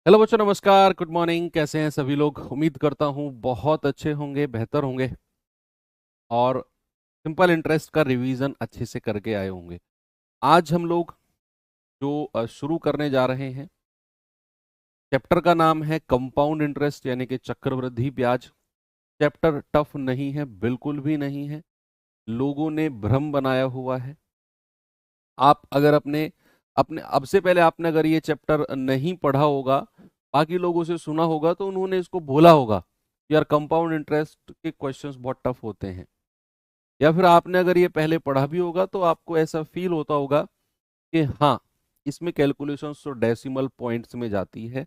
Hello बच्चों, नमस्कार, good morning. कैसे हैं सभी लोग? उम्मीद करता हूँ बहुत अच्छे होंगे, बेहतर होंगे और सिंपल इंटरेस्ट का रिवीजन अच्छे से करके आए होंगे। आज हम लोग जो शुरू करने जा रहे हैं, चैप्टर का नाम है कंपाउंड इंटरेस्ट यानी कि चक्रवृद्धि ब्याज। चैप्टर टफ नहीं है, बिल्कुल भी नहीं है। लोगों ने भ्रम बनाया हुआ है। आप अगर अपने अपने अब से पहले आपने अगर ये चैप्टर नहीं पढ़ा होगा, बाकी लोगों से सुना होगा, तो उन्होंने इसको बोला होगा यार कंपाउंड इंटरेस्ट के क्वेश्चंस बहुत टफ होते हैं। या फिर आपने अगर ये पहले पढ़ा भी होगा तो आपको ऐसा फील होता होगा कि हाँ, इसमें कैलकुलेशंस तो डेसिमल पॉइंट्स में जाती है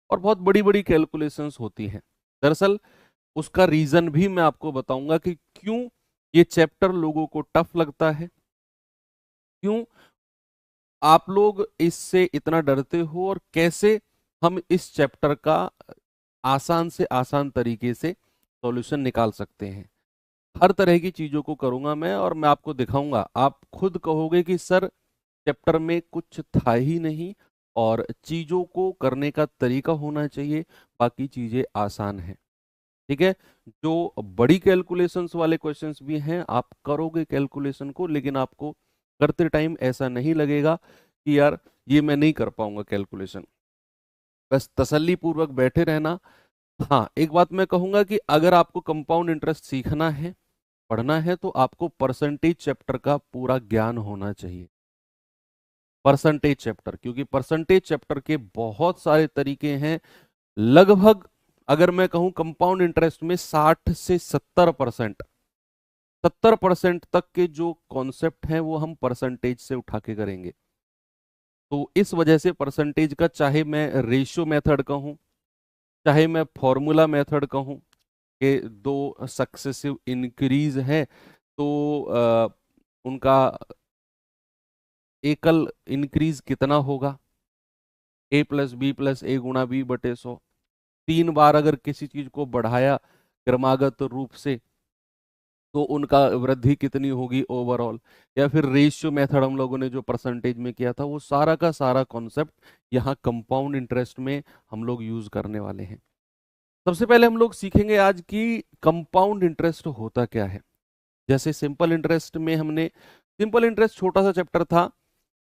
और बहुत बड़ी बड़ी कैलकुलेशंस होती हैं। दरअसल उसका रीजन भी मैं आपको बताऊंगा कि क्यों ये चैप्टर लोगों को टफ लगता है, क्यों आप लोग इससे इतना डरते हो और कैसे हम इस चैप्टर का आसान से आसान तरीके से सॉल्यूशन निकाल सकते हैं। हर तरह की चीजों को करूंगा मैं और मैं आपको दिखाऊंगा। आप खुद कहोगे कि सर, चैप्टर में कुछ था ही नहीं और चीजों को करने का तरीका होना चाहिए, बाकी चीजें आसान हैं। ठीक है। जो बड़ी कैलकुलेशंस वाले क्वेश्चंस भी हैं, आप करोगे कैलकुलेशन को, लेकिन आपको करते टाइम ऐसा नहीं लगेगा कि यार ये मैं नहीं कर पाऊंगा कैलकुलेशन। बस तसल्ली पूर्वक बैठे रहना। हाँ, एक बात मैं कहूंगा कि अगर आपको कंपाउंड इंटरेस्ट सीखना है, पढ़ना है, तो आपको परसेंटेज चैप्टर का पूरा ज्ञान होना चाहिए। परसेंटेज चैप्टर, क्योंकि परसेंटेज चैप्टर के बहुत सारे तरीके हैं। लगभग अगर मैं कहूं कंपाउंड इंटरेस्ट में 60 से 70%, 70% तक के जो कॉन्सेप्ट हैं वो हम परसेंटेज से उठा के करेंगे। तो इस वजह से परसेंटेज का, चाहे मैं रेशियो मेथड कहूं, चाहे मैं फॉर्मूला मेथड कहूं कि दो सक्सेसिव इंक्रीज है तो उनका एकल इंक्रीज कितना होगा, a + b + a × b/100। 3 बार अगर किसी चीज को बढ़ाया क्रमागत रूप से तो उनका वृद्धि कितनी होगी ओवरऑल। या फिर रेशियो मेथड हम लोगों ने जो परसेंटेज में किया था, वो सारा का सारा कॉन्सेप्ट यहाँ कंपाउंड इंटरेस्ट में हम लोग यूज करने वाले हैं। सबसे पहले हम लोग सीखेंगे आज कि कंपाउंड इंटरेस्ट होता क्या है। जैसे सिंपल इंटरेस्ट में हमने, सिंपल इंटरेस्ट छोटा सा चैप्टर था,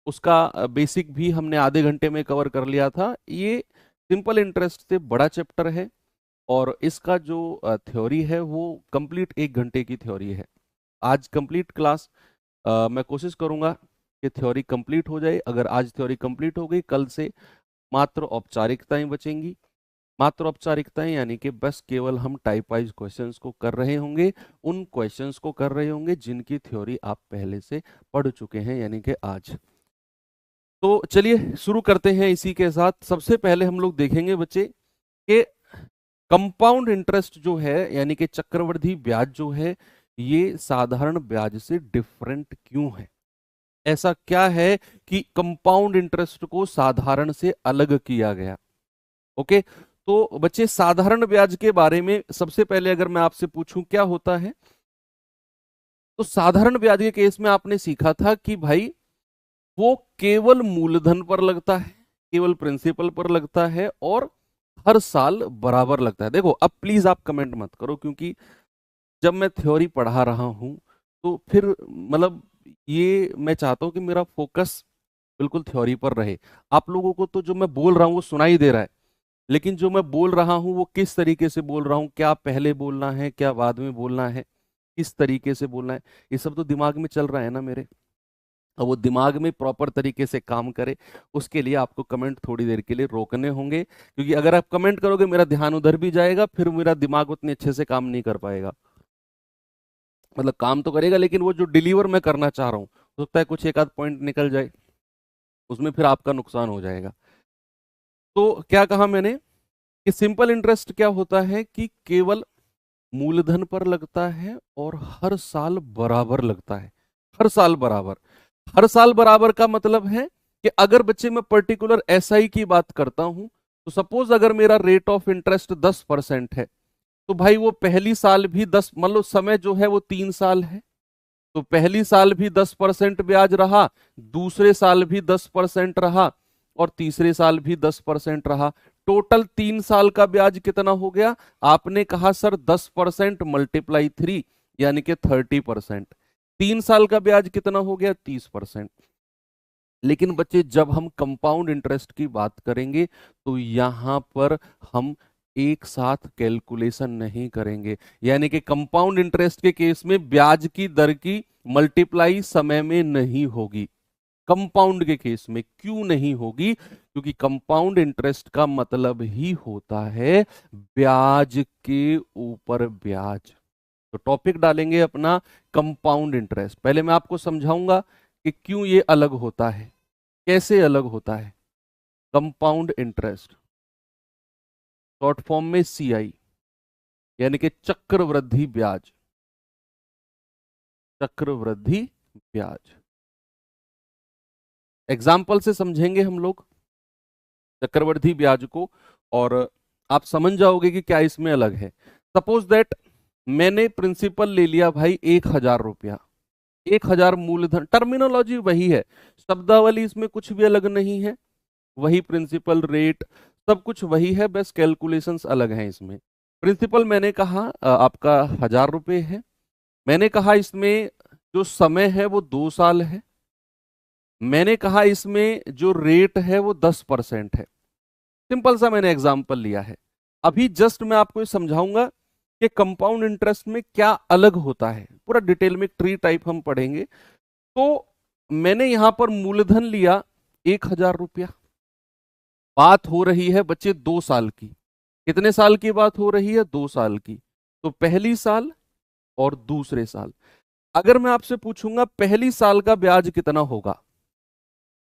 उसका बेसिक भी हमने आधे घंटे में कवर कर लिया था। ये सिंपल इंटरेस्ट से बड़ा चैप्टर है और इसका जो थ्योरी है वो कंप्लीट 1 घंटे की थ्योरी है। आज कंप्लीट क्लास मैं कोशिश करूंगा कि थ्योरी कंप्लीट हो जाए। अगर आज थ्योरी कंप्लीट हो गई, कल से मात्र औपचारिकताएं बचेंगी। मात्र औपचारिकताएं यानी कि बस केवल हम टाइप वाइज क्वेश्चंस को कर रहे होंगे, उन क्वेश्चंस को कर रहे होंगे जिनकी थ्योरी आप पहले से पढ़ चुके हैं, यानी कि आज। तो चलिए शुरू करते हैं इसी के साथ। सबसे पहले हम लोग देखेंगे बच्चे कि कंपाउंड इंटरेस्ट जो है यानी कि चक्रवृद्धि ब्याज जो है, ये साधारण ब्याज से डिफरेंट क्यों है। ऐसा क्या है कि कंपाउंड इंटरेस्ट को साधारण से अलग किया गया। ओके, तो बच्चे साधारण ब्याज के बारे में सबसे पहले अगर मैं आपसे पूछूं क्या होता है, तो साधारण ब्याज के केस में आपने सीखा था कि भाई वो केवल मूलधन पर लगता है, केवल प्रिंसिपल पर लगता है और हर साल बराबर लगता है। देखो, अब प्लीज आप कमेंट मत करो, क्योंकि जब मैं थ्योरी पढ़ा रहा हूं तो फिर मतलब ये मैं चाहता हूं कि मेरा फोकस बिल्कुल थ्योरी पर रहे। आप लोगों को तो जो मैं बोल रहा हूँ वो सुनाई दे रहा है, लेकिन जो मैं बोल रहा हूँ वो किस तरीके से बोल रहा हूँ, क्या पहले बोलना है, क्या बाद में बोलना है, किस तरीके से बोलना है, ये सब तो दिमाग में चल रहा है ना मेरे। अब वो दिमाग में प्रॉपर तरीके से काम करे, उसके लिए आपको कमेंट थोड़ी देर के लिए रोकने होंगे, क्योंकि अगर आप कमेंट करोगे मेरा ध्यान उधर भी जाएगा, फिर मेरा दिमाग उतने अच्छे से काम नहीं कर पाएगा। मतलब काम तो करेगा, लेकिन वो जो डिलीवर मैं करना चाह रहा हूँ, हो सकता है कुछ एक आध पॉइंट निकल जाए, उसमें फिर आपका नुकसान हो जाएगा। तो क्या कहा मैंने कि सिंपल इंटरेस्ट क्या होता है कि केवल मूलधन पर लगता है और हर साल बराबर लगता है। हर साल बराबर। हर साल बराबर का मतलब है कि अगर बच्चे मैं पर्टिकुलर एसआई की बात करता हूं, तो सपोज अगर मेरा रेट ऑफ इंटरेस्ट 10% है, तो भाई वो पहली साल भी 10, मान लो समय जो है वो 3 साल है, तो पहली साल भी 10% ब्याज रहा, दूसरे साल भी 10% रहा और तीसरे साल भी 10% रहा। टोटल 3 साल का ब्याज कितना हो गया? आपने कहा सर 10% मल्टीप्लाई 3 यानी कि 30%। 3 साल का ब्याज कितना हो गया? 30%। लेकिन बच्चे जब हम कंपाउंड इंटरेस्ट की बात करेंगे तो यहां पर हम एक साथ कैलकुलेशन नहीं करेंगे, यानी कि कंपाउंड इंटरेस्ट के केस में ब्याज की दर की मल्टीप्लाई समय में नहीं होगी। कंपाउंड के केस में क्यों नहीं होगी? क्योंकि कंपाउंड इंटरेस्ट का मतलब ही होता है ब्याज के ऊपर ब्याज। तो टॉपिक डालेंगे अपना कंपाउंड इंटरेस्ट। पहले मैं आपको समझाऊंगा कि क्यों ये अलग होता है, कैसे अलग होता है। कंपाउंड इंटरेस्ट शॉर्ट फॉर्म में CI यानी कि चक्रवृद्धि ब्याज। चक्रवृद्धि ब्याज एग्जाम्पल से समझेंगे हम लोग चक्रवृद्धि ब्याज को, और आप समझ जाओगे कि क्या इसमें अलग है। सपोज दैट मैंने प्रिंसिपल ले लिया भाई 1,000 रुपया, 1,000 मूलधन, टर्मिनोलॉजी वही है, शब्दावली इसमें कुछ भी अलग नहीं है, वही प्रिंसिपल रेट सब कुछ वही है, बस कैलकुलेशंस अलग हैं इसमें। प्रिंसिपल मैंने कहा आपका 1,000 रुपये है, मैंने कहा इसमें जो समय है वो 2 साल है, मैंने कहा इसमें जो रेट है वो 10% है। सिंपल सा मैंने एग्जाम्पल लिया है। अभी जस्ट मैं आपको ये समझाऊंगा कि कंपाउंड इंटरेस्ट में क्या अलग होता है, पूरा डिटेल में ट्री टाइप हम पढ़ेंगे। तो मैंने यहां पर मूलधन लिया 1,000 रुपया, बात हो रही है बच्चे 2 साल की। कितने साल की बात हो रही है? 2 साल की। तो पहली साल और दूसरे साल। अगर मैं आपसे पूछूंगा पहली साल का ब्याज कितना होगा,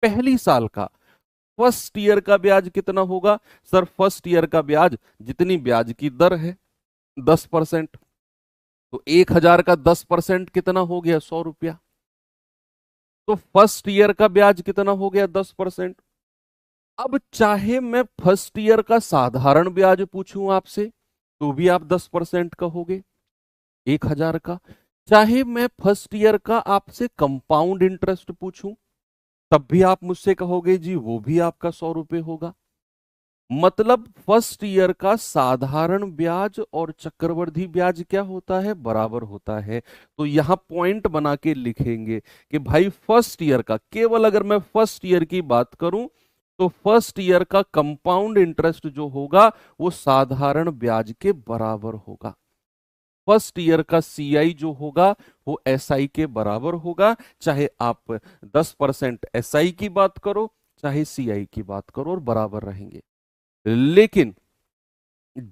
पहली साल का फर्स्ट ईयर का ब्याज कितना होगा? सर फर्स्ट ईयर का ब्याज जितनी ब्याज की दर है 10%, तो 1,000 का 10% कितना हो गया? 100 रुपया। तो फर्स्ट ईयर का ब्याज कितना हो गया? 10%। अब चाहे मैं फर्स्ट ईयर का साधारण ब्याज पूछूं आपसे तो भी आप 10% कहोगे 1,000 का, चाहे मैं फर्स्ट ईयर का आपसे कंपाउंड इंटरेस्ट पूछूं तब भी आप मुझसे कहोगे जी वो भी आपका 100 रुपये होगा। मतलब फर्स्ट ईयर का साधारण ब्याज और चक्रवृद्धि ब्याज क्या होता है? बराबर होता है। तो यहां पॉइंट बना के लिखेंगे कि भाई फर्स्ट ईयर का, केवल अगर मैं फर्स्ट ईयर की बात करूं तो फर्स्ट ईयर का कंपाउंड इंटरेस्ट जो होगा वो साधारण ब्याज के बराबर होगा। फर्स्ट ईयर का CI जो होगा वो SI के बराबर होगा, चाहे आप 10% SI की बात करो चाहे CI की बात करो, और बराबर रहेंगे। लेकिन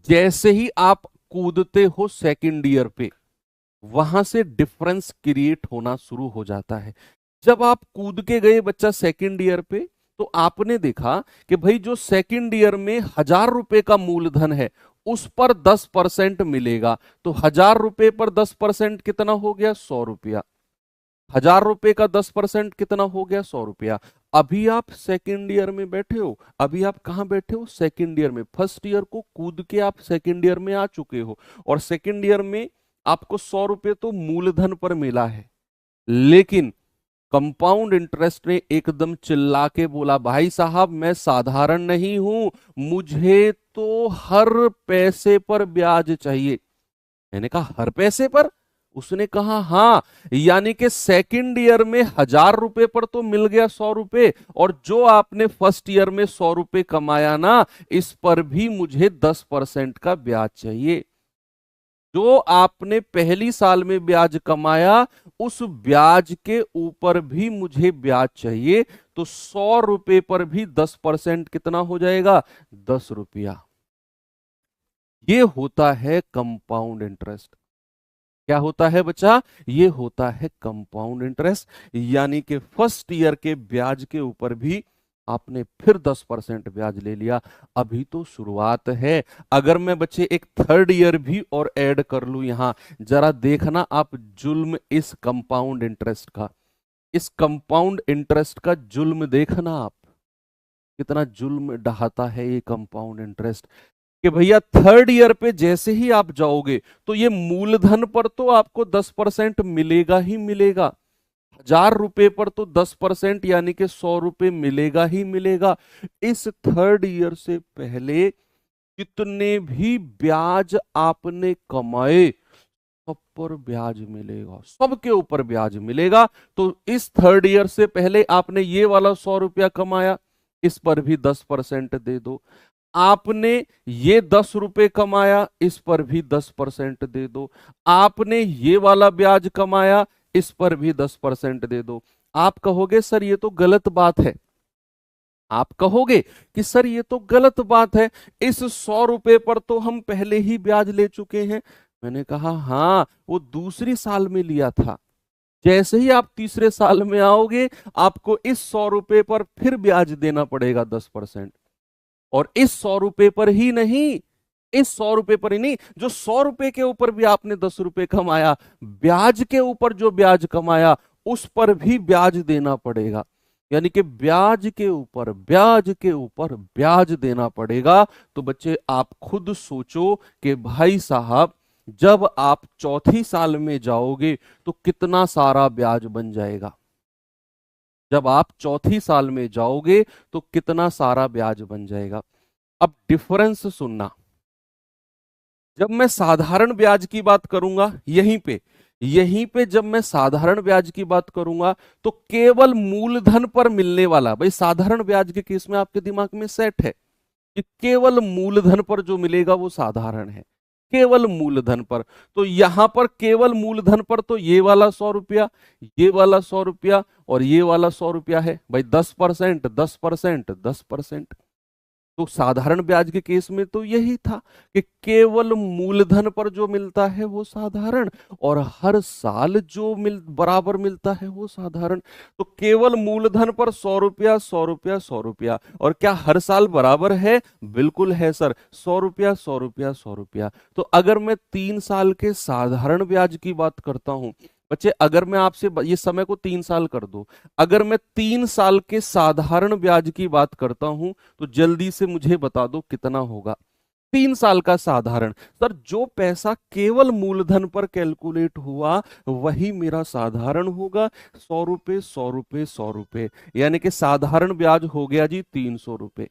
जैसे ही आप कूदते हो सेकंड ईयर पे वहां से डिफरेंस क्रिएट होना शुरू हो जाता है। जब आप कूद के गए बच्चा सेकंड ईयर पे तो आपने देखा कि भाई जो सेकंड ईयर में 1,000 रुपए का मूलधन है उस पर 10% मिलेगा, तो 1,000 रुपए पर 10% कितना हो गया? 100 रुपया। 1,000 रुपए का 10% कितना हो गया? 100 रुपया। अभी आप सेकेंड ईयर में बैठे हो, अभी आप कहां बैठे हो? सेकेंड ईयर में। फर्स्ट ईयर को कूद के आप सेकेंड ईयर में आ चुके हो, और सेकेंड ईयर में आपको 100 रुपये तो मूलधन पर मिला है। लेकिन कंपाउंड इंटरेस्ट ने एकदम चिल्ला के बोला भाई साहब मैं साधारण नहीं हूं, मुझे तो हर पैसे पर ब्याज चाहिए। मैंने कहा हर पैसे पर? उसने कहा हाँ, यानी कि सेकंड ईयर में 1,000 रुपए पर तो मिल गया 100 रुपए, और जो आपने फर्स्ट ईयर में 100 रुपए कमाया ना इस पर भी मुझे 10% का ब्याज चाहिए। जो आपने पहली साल में ब्याज कमाया उस ब्याज के ऊपर भी मुझे ब्याज चाहिए। तो 100 रुपए पर भी 10% कितना हो जाएगा? 10 रुपया। ये होता है कंपाउंड इंटरेस्ट। क्या होता है बच्चा? ये होता है कंपाउंड इंटरेस्ट, यानी कि फर्स्ट ईयर के ब्याज के ऊपर भी आपने फिर 10% ब्याज ले लिया। अभी तो शुरुआत है। अगर मैं बच्चे एक थर्ड ईयर भी और ऐड कर लूं यहां, जरा देखना आप जुल्म इस कंपाउंड इंटरेस्ट का, इस कंपाउंड इंटरेस्ट का जुल्म देखना आप, कितना जुल्म ढहाता है ये कंपाउंड इंटरेस्ट। कि भैया थर्ड ईयर पे जैसे ही आप जाओगे तो ये मूलधन पर तो आपको 10% मिलेगा ही मिलेगा। 1000 रुपए पर तो 10% यानी कि 100 रुपए मिलेगा ही मिलेगा। इस थर्ड ईयर से पहले जितने भी ब्याज आपने कमाए सब पर ब्याज मिलेगा, सबके ऊपर ब्याज मिलेगा। तो इस थर्ड ईयर से पहले आपने ये वाला 100 रुपया कमाया, इस पर भी 10% दे दो। आपने ये 10 रुपए कमाया, इस पर भी 10% दे दो। आपने ये वाला ब्याज कमाया, इस पर भी 10% दे दो। आप कहोगे सर ये तो गलत बात है, आप कहोगे कि सर ये तो गलत बात है, इस 100 रुपए पर तो हम पहले ही ब्याज ले चुके हैं। मैंने कहा हाँ, वो दूसरी साल में लिया था। जैसे ही आप तीसरे साल में आओगे, आपको इस 100 रुपए पर फिर ब्याज देना पड़ेगा 10%। और इस 100 रुपए पर ही नहीं, इस 100 रुपए पर ही नहीं, जो 100 रुपए के ऊपर भी आपने 10 रुपए कमाया, ब्याज के ऊपर जो ब्याज कमाया उस पर भी ब्याज देना पड़ेगा। यानी कि ब्याज के ऊपर ब्याज के ऊपर ब्याज देना पड़ेगा। तो बच्चे आप खुद सोचो कि भाई साहब जब आप चौथी साल में जाओगे तो कितना सारा ब्याज बन जाएगा। जब आप चौथी साल में जाओगे तो कितना सारा ब्याज बन जाएगा। अब डिफरेंस सुनना, जब मैं साधारण ब्याज की बात करूंगा यहीं पे जब मैं साधारण ब्याज की बात करूंगा तो केवल मूलधन पर मिलने वाला, भाई साधारण ब्याज के केस में आपके दिमाग में सेट है कि केवल मूलधन पर जो मिलेगा वो साधारण है, केवल मूलधन पर। तो यहां पर केवल मूलधन पर तो ये वाला 100 रुपया, ये वाला 100 रुपया और ये वाला 100 रुपया है भाई, 10%, 10%, 10%। तो साधारण ब्याज के केस में तो यही था कि केवल मूलधन पर जो मिलता है वो साधारण, और हर साल जो बराबर मिलता है वो साधारण। तो केवल मूलधन पर 100 रुपया, 100 रुपया, 100 रुपया, और क्या हर साल बराबर है? बिल्कुल है सर, 100 रुपया, 100 रुपया, 100 रुपया। तो अगर मैं 3 साल के साधारण ब्याज की बात करता हूं, बच्चे अगर मैं आपसे ये समय को 3 साल कर दो, अगर मैं 3 साल के साधारण ब्याज की बात करता हूं तो जल्दी से मुझे बता दो कितना होगा। 3 साल का साधारण, सर जो पैसा केवल मूलधन पर कैलकुलेट हुआ वही मेरा साधारण होगा। 100 रुपए, 100 रुपए, 100 रुपए, यानी कि साधारण ब्याज हो गया जी 300 रुपए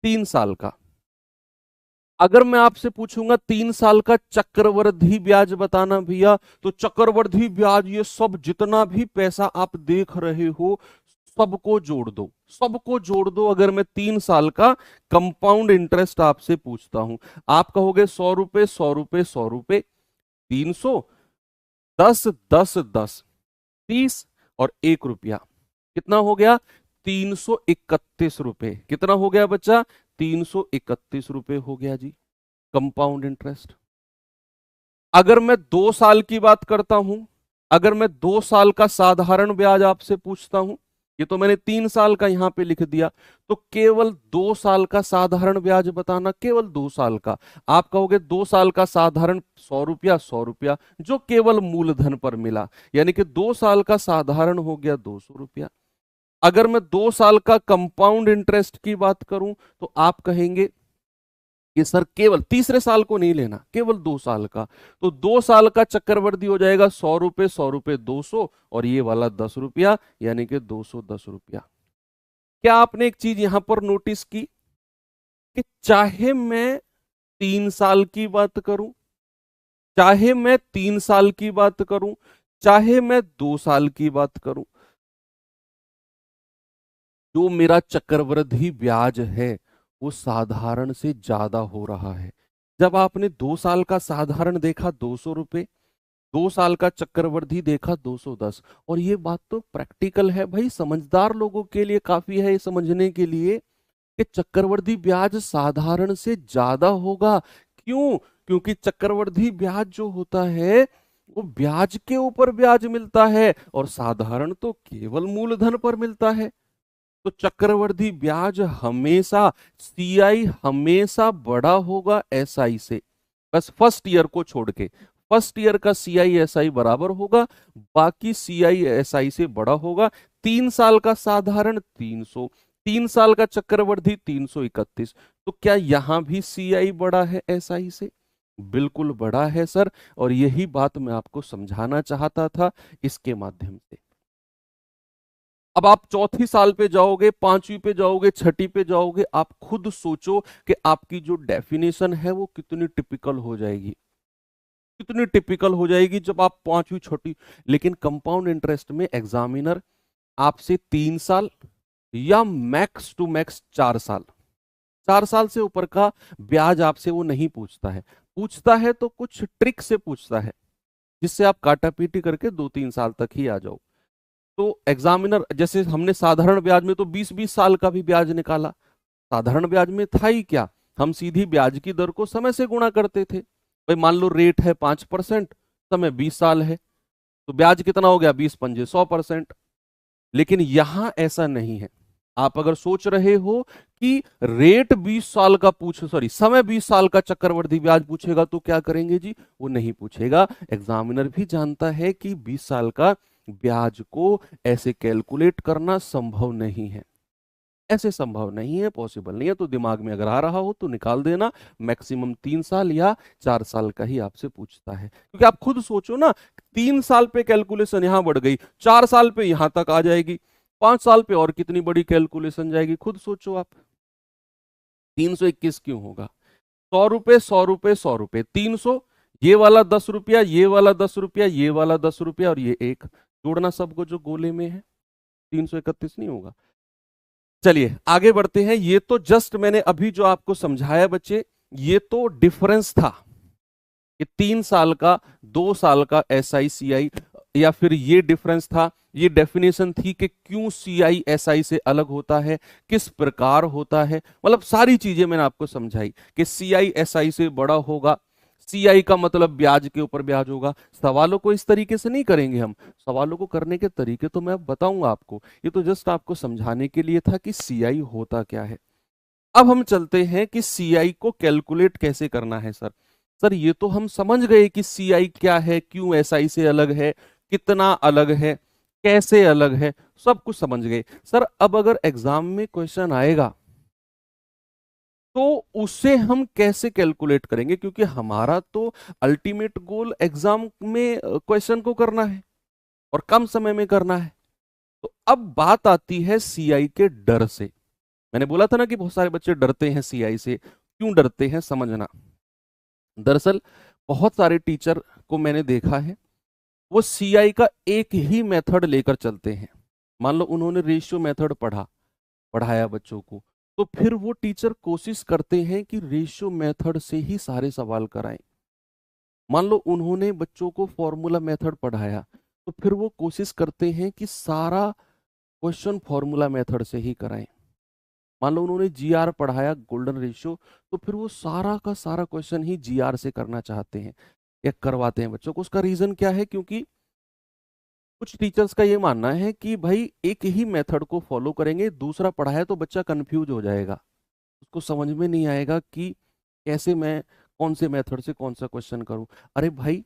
3 साल का। अगर मैं आपसे पूछूंगा 3 साल का चक्रवृद्धि ब्याज बताना भैया, तो चक्रवृद्धि ब्याज ये सब जितना भी पैसा आप देख रहे हो सबको जोड़ दो, सबको जोड़ दो। अगर मैं 3 साल का कंपाउंड इंटरेस्ट आपसे पूछता हूं, आप कहोगे 100 रुपए, 100 रुपए, 100 रुपए, 300, 10, 10, 10, 30 और 1 रुपया, कितना हो गया? 331 रुपए। कितना हो गया बच्चा? 331 रुपए हो गया जी कंपाउंड इंटरेस्ट। अगर मैं 2 साल की बात करता हूं, अगर मैं 2 साल का साधारण ब्याज आपसे पूछता हूं, ये तो मैंने 3 साल का यहां पे लिख दिया, तो केवल 2 साल का साधारण ब्याज बताना, केवल 2 साल का। आप कहोगे 2 साल का साधारण 100 रुपया, 100 रुपया, जो केवल मूलधन पर मिला, यानी कि 2 साल का साधारण हो गया 200 रुपया। अगर मैं 2 साल का कंपाउंड इंटरेस्ट की बात करूं तो आप कहेंगे कि सर केवल तीसरे साल को नहीं लेना, केवल 2 साल का, तो 2 साल का चक्रवृद्धि हो जाएगा 100 रुपए, 100 रुपए, 200, और ये वाला 10 रुपया, यानी कि 210 रुपया। क्या आपने एक चीज यहां पर नोटिस की कि चाहे मैं 3 साल की बात करूं, चाहे मैं 3 साल की बात करूं, चाहे मैं 2 साल की बात करूं, जो मेरा चक्रवृद्धि ब्याज है वो साधारण से ज्यादा हो रहा है। जब आपने 2 साल का साधारण देखा 200 रुपए, 2 साल का चक्रवृद्धि देखा 210, और ये बात तो प्रैक्टिकल है भाई, समझदार लोगों के लिए काफी है ये समझने के लिए कि चक्रवृद्धि ब्याज साधारण से ज्यादा होगा। क्यों? क्योंकि चक्रवृद्धि ब्याज जो होता है वो ब्याज के ऊपर ब्याज मिलता है, और साधारण तो केवल मूलधन पर मिलता है। तो चक्रवृद्धि ब्याज हमेशा, सीआई हमेशा बड़ा होगा एसआई से, बस फर्स्ट ईयर को छोड़ के। फर्स्ट ईयर का सीआई एसआई बराबर होगा, बाकी सीआई एसआई से बड़ा होगा। 3 साल का साधारण 300, 3 साल का चक्रवृद्धि 331। तो क्या यहां भी सीआई बड़ा है एसआई से? बिल्कुल बड़ा है सर, और यही बात मैं आपको समझाना चाहता था इसके माध्यम से। अब आप चौथी साल पे जाओगे, पांचवी पे जाओगे, छठी पे जाओगे, आप खुद सोचो कि आपकी जो डेफिनेशन है वो कितनी टिपिकल हो जाएगी, कितनी टिपिकल हो जाएगी जब आप पांचवी छठी। लेकिन कंपाउंड इंटरेस्ट में एग्जामिनर आपसे 3 साल या मैक्स टू मैक्स 4 साल, 4 साल से ऊपर का ब्याज आपसे वो नहीं पूछता है। पूछता है तो कुछ ट्रिक से पूछता है, जिससे आप काटापीटी करके 2-3 साल तक ही आ जाओ। तो एग्जामिनर, जैसे हमने साधारण ब्याज में तो 20-20 साल का भी ब्याज निकाला, साधारण ब्याज में था ही क्या, हम सीधी ब्याज की दर को समय से गुणा करते थे। भाई मान लो रेट है 5%, समय 20 साल है, तो ब्याज कितना हो गया, 20×5 100%। लेकिन यहां ऐसा नहीं है। आप अगर सोच रहे हो कि रेट 20 साल का सॉरी समय 20 साल का चक्रवृद्धि ब्याज पूछेगा तो क्या करेंगे जी, वो नहीं पूछेगा। एग्जामिनर भी जानता है कि 20 साल का ब्याज को ऐसे कैलकुलेट करना संभव नहीं है, ऐसे संभव नहीं है, पॉसिबल नहीं है। तो दिमाग में अगर आ रहा हो तो निकाल देना, मैक्सिमम 3 साल या 4 साल का ही आपसे पूछता है। क्योंकि आप खुद सोचो ना, 3 साल पे कैलकुलेशन यहां बढ़ गई, 4 साल पे यहां तक आ जाएगी, 5 साल पे और कितनी बड़ी कैलकुलेशन जाएगी, खुद सोचो आप। 321 क्यों होगा, 100 रुपए 100 रुपए 100 रुपए, 300, ये वाला 10 रुपया, ये वाला 10 रुपया, ये वाला 10 रुपया और ये एक, जोड़ना सबको जो गोले में है, 331 नहीं होगा। चलिए आगे बढ़ते हैं। ये तो जस्ट मैंने अभी जो आपको समझाया बच्चे, ये तो डिफरेंस था कि 3 साल का 2 साल का SI CI, या फिर ये डिफरेंस था, ये डेफिनेशन थी कि क्यों CI SI से अलग होता है, किस प्रकार होता है, मतलब सारी चीजें मैंने आपको समझाई कि CI SI से बड़ा होगा, CI का मतलब ब्याज के ऊपर ब्याज होगा। सवालों को इस तरीके से नहीं करेंगे हम, सवालों को करने के तरीके तो मैं बताऊंगा आपको, ये तो जस्ट आपको समझाने के लिए था कि CI होता क्या है। अब हम चलते हैं कि CI को कैलकुलेट कैसे करना है। सर सर ये तो हम समझ गए कि CI क्या है, क्यों SI से अलग है, कितना अलग है, कैसे अलग है, सब कुछ समझ गए। सर अब अगर एग्जाम में क्वेश्चन आएगा तो उसे हम कैसे कैलकुलेट करेंगे, क्योंकि हमारा तो अल्टीमेट गोल एग्जाम में क्वेश्चन को करना है और कम समय में करना है। तो अब बात आती है CI के डर से। मैंने बोला था ना कि बहुत सारे बच्चे डरते हैं CI से, क्यों डरते हैं समझना। दरअसल बहुत सारे टीचर को मैंने देखा है, वो CI का एक ही मेथड लेकर चलते हैं। मान लो उन्होंने रेशियो मेथड पढ़ाया बच्चों को, तो फिर वो टीचर कोशिश करते हैं कि रेशियो मेथड से ही सारे सवाल कराएं। मान लो उन्होंने बच्चों को फॉर्मूला मेथड पढ़ाया, तो फिर वो कोशिश करते हैं कि सारा क्वेश्चन फॉर्मूला मेथड से ही कराएं। मान लो उन्होंने GR पढ़ाया, गोल्डन रेशियो, तो फिर वो सारा का सारा क्वेश्चन ही GR से करना चाहते हैं या करवाते हैं बच्चों को। उसका रीजन क्या है, क्योंकि कुछ टीचर्स का ये मानना है कि भाई एक ही मेथड को फॉलो करेंगे, दूसरा पढ़ाया तो बच्चा कंफ्यूज हो जाएगा, उसको समझ में नहीं आएगा कि कैसे मैं कौन से मेथड से कौन सा क्वेश्चन करूं। अरे भाई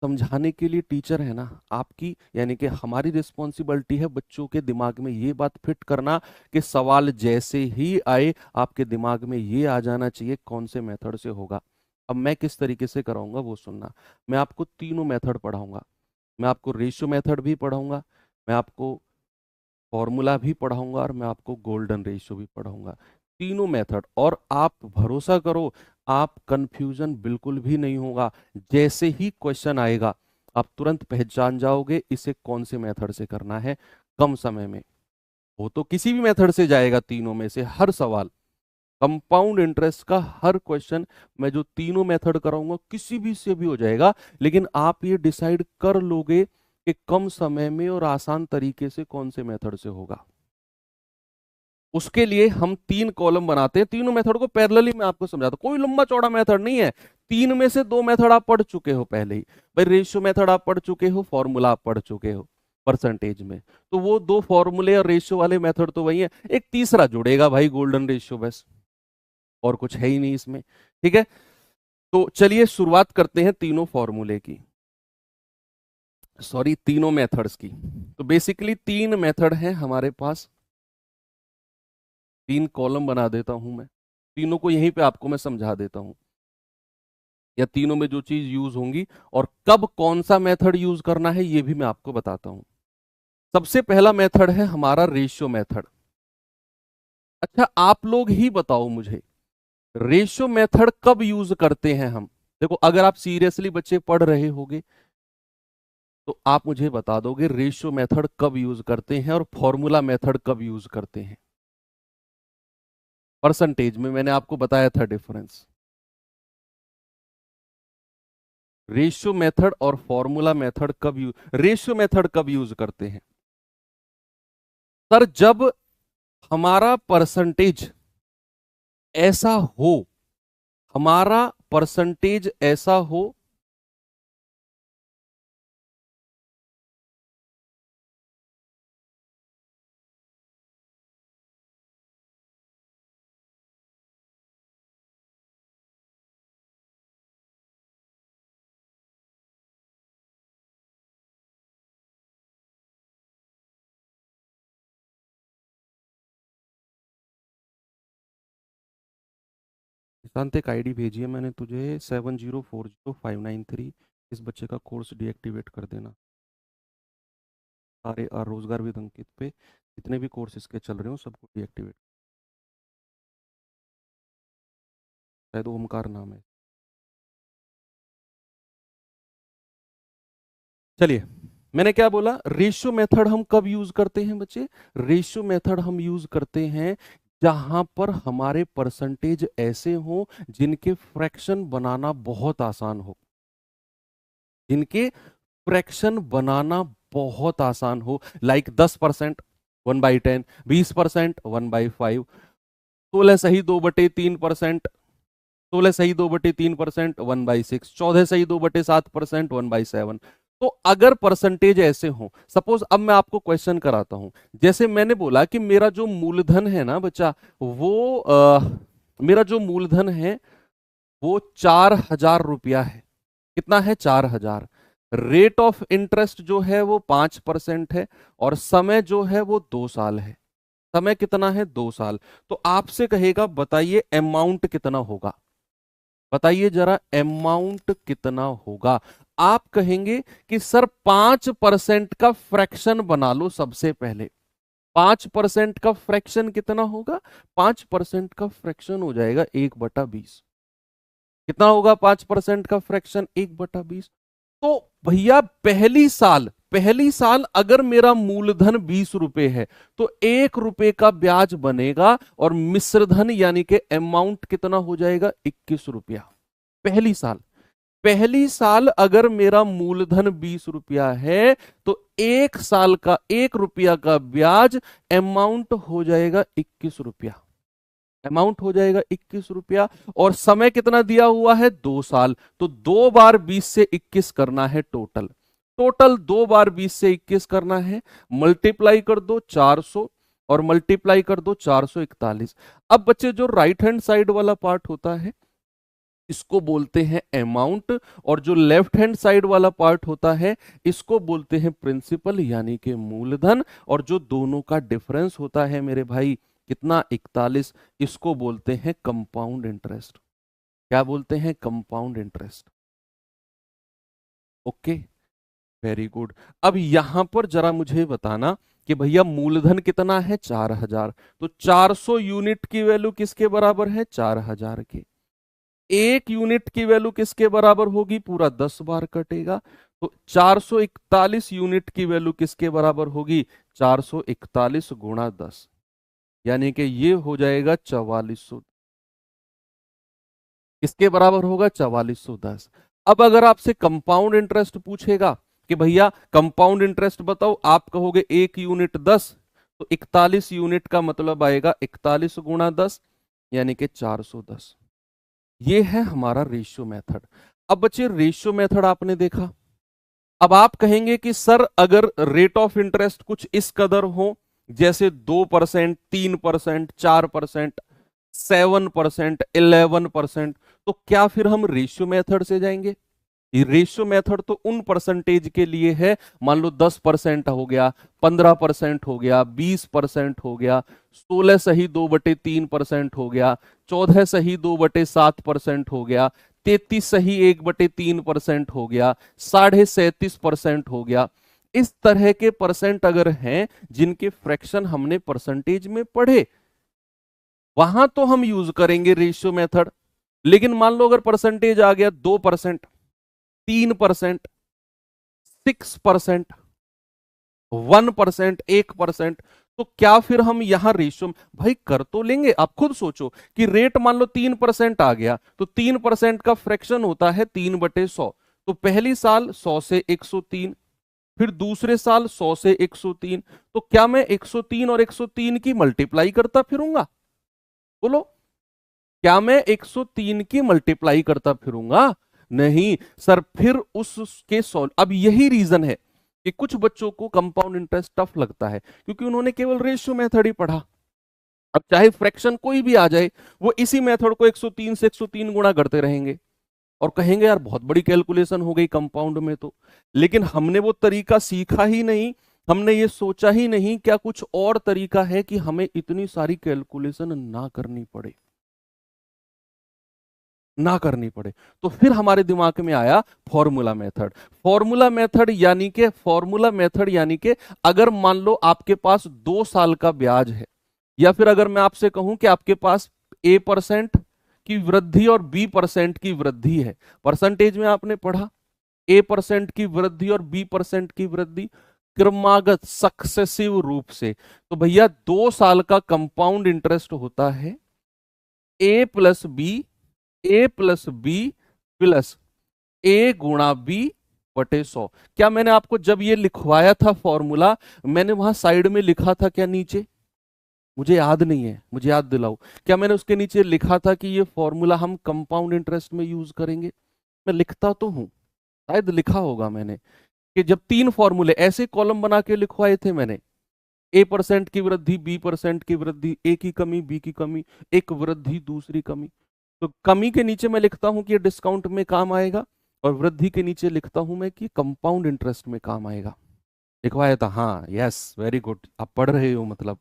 समझाने के लिए टीचर है ना, आपकी यानी कि हमारी रिस्पॉन्सिबिलिटी है बच्चों के दिमाग में ये बात फिट करना कि सवाल जैसे ही आए आपके दिमाग में ये आ जाना चाहिए कौन से मेथड से होगा। अब मैं किस तरीके से कराऊंगा वो सुनना। मैं आपको तीनों मेथड पढ़ाऊंगा, मैं आपको रेशियो मेथड भी पढ़ाऊंगा, मैं आपको फॉर्मूला भी पढ़ाऊंगा और मैं आपको गोल्डन रेशियो भी पढ़ाऊंगा, तीनों मेथड। और आप भरोसा करो, आप कंफ्यूजन बिल्कुल भी नहीं होगा। जैसे ही क्वेश्चन आएगा आप तुरंत पहचान जाओगे इसे कौन से मेथड से करना है कम समय में। वो तो किसी भी मेथड से जाएगा, तीनों में से हर सवाल, कंपाउंड इंटरेस्ट का हर क्वेश्चन मैं जो तीनों मेथड कराऊंगा किसी भी से भी हो जाएगा। लेकिन आप ये डिसाइड कर लोगे कि कम समय में और आसान तरीके से कौन से मेथड से होगा। उसके लिए हम 3 कॉलम बनाते हैं, तीनों मेथड को पैरेलली मैं आपको समझाता हूं, कोई लंबा चौड़ा मेथड नहीं है। 3 में से 2 मेथड आप पढ़ चुके हो पहले ही, भाई रेशियो मेथड आप पढ़ चुके हो, फॉर्मूला आप पढ़ चुके हो परसेंटेज में, तो वो 2 फॉर्मूले और रेशियो वाले मेथड तो वही है, एक तीसरा जुड़ेगा भाई गोल्डन रेशियो, बस और कुछ है ही नहीं इसमें। ठीक है, तो चलिए शुरुआत करते हैं तीनों फॉर्मूले की, सॉरी तीनों मेथड्स की। तो बेसिकली 3 मेथड हैं हमारे पास, 3 कॉलम बना देता हूं मैं, तीनों को यहीं पे आपको मैं समझा देता हूं, या तीनों में जो चीज यूज होंगी और कब कौन सा मेथड यूज करना है ये भी मैं आपको बताता हूं। सबसे पहला मेथड है हमारा रेशियो मेथड। अच्छा आप लोग ही बताओ मुझे, रेशियो मेथड कब यूज करते हैं हम? देखो अगर आप सीरियसली बच्चे पढ़ रहे होगे तो आप मुझे बता दोगे रेशियो मेथड कब यूज करते हैं और फॉर्मूला मेथड कब यूज करते हैं। परसेंटेज में मैंने आपको बताया था डिफरेंस। रेशियो मेथड और फॉर्मूला मेथड कब यूज, रेशियो मेथड कब यूज करते हैं सर? जब हमारा परसेंटेज ऐसा हो, हमारा परसेंटेज ऐसा हो, निशांत एक आईडी भेजी है मैंने तुझे 7040593, इस बच्चे का कोर्स डीएक्टिवेट कर देना। सारे रोजगार विद अंकित पे जितने भी कोर्स इसके चल रहे हो सबको डीएक्टिवेट। शायद ओमकार नाम है। चलिए मैंने क्या बोला, रेशियो मेथड हम कब यूज करते हैं बच्चे? रेशियो मेथड हम यूज करते हैं जहां पर हमारे परसेंटेज ऐसे हो जिनके फ्रैक्शन बनाना बहुत आसान हो, जिनके फ्रैक्शन बनाना बहुत आसान हो। लाइक 10% 1/10, 20% 1/5, 16 सही 2/3%, 16 सही 2/3%, 1/6, 14 सही 2/7%, 1/7। तो अगर परसेंटेज ऐसे हो, सपोज अब मैं आपको क्वेश्चन कराता हूं, जैसे मैंने बोला कि मेरा जो मूलधन है ना बच्चा, वो मेरा जो मूलधन है वो 4,000 रुपया है। कितना है? 4,000। रेट ऑफ इंटरेस्ट जो है वो 5% है और समय जो है वो 2 साल है। समय कितना है? 2 साल। तो आपसे कहेगा बताइए अमाउंट कितना होगा, बताइए जरा अमाउंट कितना होगा। आप कहेंगे कि सर 5% का फ्रैक्शन बना लो सबसे पहले। 5% का फ्रैक्शन कितना होगा? 5% का फ्रैक्शन हो जाएगा 1/20। कितना होगा 5% का फ्रैक्शन? 1/20। तो भैया पहली साल अगर मेरा मूलधन 20 रुपए है तो 1 रुपए का ब्याज बनेगा और मिश्रधन यानी कि अमाउंट कितना हो जाएगा? 21 रुपया। पहली साल अगर मेरा मूलधन 20 रुपया है तो 1 साल का 1 रुपया का ब्याज अमाउंट हो जाएगा 21 रुपया। अमाउंट हो जाएगा 21 रुपया और समय कितना दिया हुआ है? 2 साल। तो 2 बार 20 से 21 करना है टोटल। टोटल 2 बार 20 से 21 करना है। मल्टीप्लाई कर दो 400 और मल्टीप्लाई कर दो 441। अब बच्चे जो राइट हैंड साइड वाला पार्ट होता है इसको बोलते हैं अमाउंट और जो लेफ्ट हैंड साइड वाला पार्ट होता है इसको बोलते हैं प्रिंसिपल यानी कि मूलधन। और जो दोनों का डिफरेंस होता है मेरे भाई कितना? 41, इसको बोलते हैं कंपाउंड इंटरेस्ट। क्या बोलते हैं? Compound interest. Okay, very good. अब यहां पर जरा मुझे बताना कि भैया मूलधन कितना है? 4,000। तो 400 यूनिट की वैल्यू किसके बराबर है? 4,000 के। 1 यूनिट की वैल्यू किसके बराबर होगी? पूरा 10 बार कटेगा। तो 441 यूनिट की वैल्यू किसके बराबर होगी? 441 गुणा 10, यानी कि ये हो जाएगा 4400। किसके बराबर होगा? 4410। अब अगर आपसे कंपाउंड इंटरेस्ट पूछेगा कि भैया कंपाउंड इंटरेस्ट बताओ, आप कहोगे 1 यूनिट 10, तो 41 यूनिट का मतलब आएगा 41 गुणा 10 यानी कि 410। ये है हमारा रेशियो मेथड। अब बच्चे रेशियो मेथड आपने देखा। अब आप कहेंगे कि सर अगर रेट ऑफ इंटरेस्ट कुछ इस कदर हो, जैसे 2%, 3%, 4%, 7%, 11%, तो क्या फिर हम रेशियो मेथड से जाएंगे? ये रेशियो मेथड तो उन परसेंटेज के लिए है, मान लो 10% हो गया, 15% हो गया, 20% हो गया, 16 सही 2/3% हो गया, 14 सही 2/7% हो गया, 33 सही 1/3% हो गया, 37.5% हो गया। इस तरह के परसेंट अगर हैं जिनके फ्रैक्शन हमने परसेंटेज में पढ़े, वहां तो हम यूज करेंगे रेशियो मेथड। लेकिन मान लो अगर परसेंटेज आ गया 2%, 3%, 6%, 1%, 1%, तो क्या फिर हम यहां रेशियो भाई कर तो लेंगे? आप खुद सोचो कि रेट मान लो 3% आ गया, तो 3% का फ्रैक्शन होता है 3/100। तो पहली साल 100 से 103, फिर दूसरे साल 100 से 103। तो क्या मैं 103 और 103 की मल्टीप्लाई करता फिरूंगा? बोलो, क्या मैं 103 की मल्टीप्लाई करता फिरूंगा? नहीं सर। फिर उसके सॉल्व, अब यही रीजन है कि कुछ बच्चों को कंपाउंड इंटरेस्ट टफ लगता है, क्योंकि उन्होंने केवल रेशियो मेथड ही पढ़ा। अब चाहे फ्रैक्शन कोई भी आ जाए, वो इसी मेथड को 103 से 103 गुणा करते रहेंगे और कहेंगे यार बहुत बड़ी कैलकुलेशन हो गई कंपाउंड में तो। लेकिन हमने वो तरीका सीखा ही नहीं, हमने ये सोचा ही नहीं क्या कुछ और तरीका है कि हमें इतनी सारी कैलकुलेशन ना करनी पड़े, ना करनी पड़े। तो फिर हमारे दिमाग में आया फॉर्मूला मेथड। फॉर्मूला मेथड यानी कि अगर मान लो आपके पास 2 साल का ब्याज है, या फिर अगर मैं आपसे कहूं कि आपके पास A% की वृद्धि और B% की वृद्धि है, परसेंटेज में आपने पढ़ा A% की वृद्धि और B% की वृद्धि क्रमागत सक्सेसिव रूप से, तो भैया 2 साल का कंपाउंड इंटरेस्ट होता है A+B प्लस A गुणा B/100। क्या मैंने आपको जब ये लिखवाया था फॉर्मूला, मैंने वहां साइड में लिखा था क्या नीचे? मुझे याद नहीं है, मुझे याद दिलाओ। क्या मैंने उसके नीचे लिखा था कि ये फॉर्मूला हम कंपाउंड इंटरेस्ट में यूज करेंगे? मैं लिखता तो हूं, शायद लिखा होगा मैंने, कि जब 3 फॉर्मूले ऐसे कॉलम बना के लिखवाए थे मैंने, A% की वृद्धि, B% की वृद्धि, A की कमी, B की कमी, एक वृद्धि दूसरी कमी। तो कमी के नीचे मैं लिखता हूं कि ये डिस्काउंट में काम आएगा, और वृद्धि के नीचे लिखता हूं मैं कि कंपाउंड इंटरेस्ट में काम आएगा। लिखवाया था, हाँ, यस, वेरी गुड, आप पढ़ रहे हो मतलब।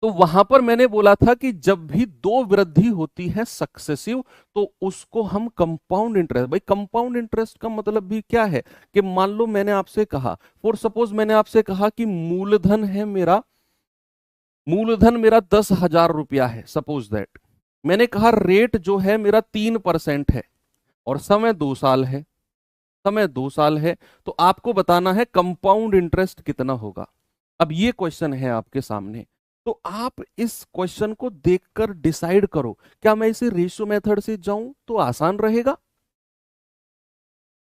तो वहां पर मैंने बोला था कि जब भी दो वृद्धि होती है सक्सेसिव, तो उसको हम कंपाउंड इंटरेस्ट, भाई कंपाउंड इंटरेस्ट का मतलब भी क्या है कि मान लो मैंने आपसे कहा, फॉर सपोज मैंने आपसे कहा कि मूलधन मेरा 10,000 रुपया है, सपोज दैट। मैंने कहा रेट जो है मेरा 3% है और समय 2 साल है, तो आपको बताना है कंपाउंड इंटरेस्ट कितना होगा। अब ये क्वेश्चन है आपके सामने, तो आप इस क्वेश्चन को देखकर डिसाइड करो, क्या मैं इसे रेशियो मेथड से जाऊं तो आसान रहेगा?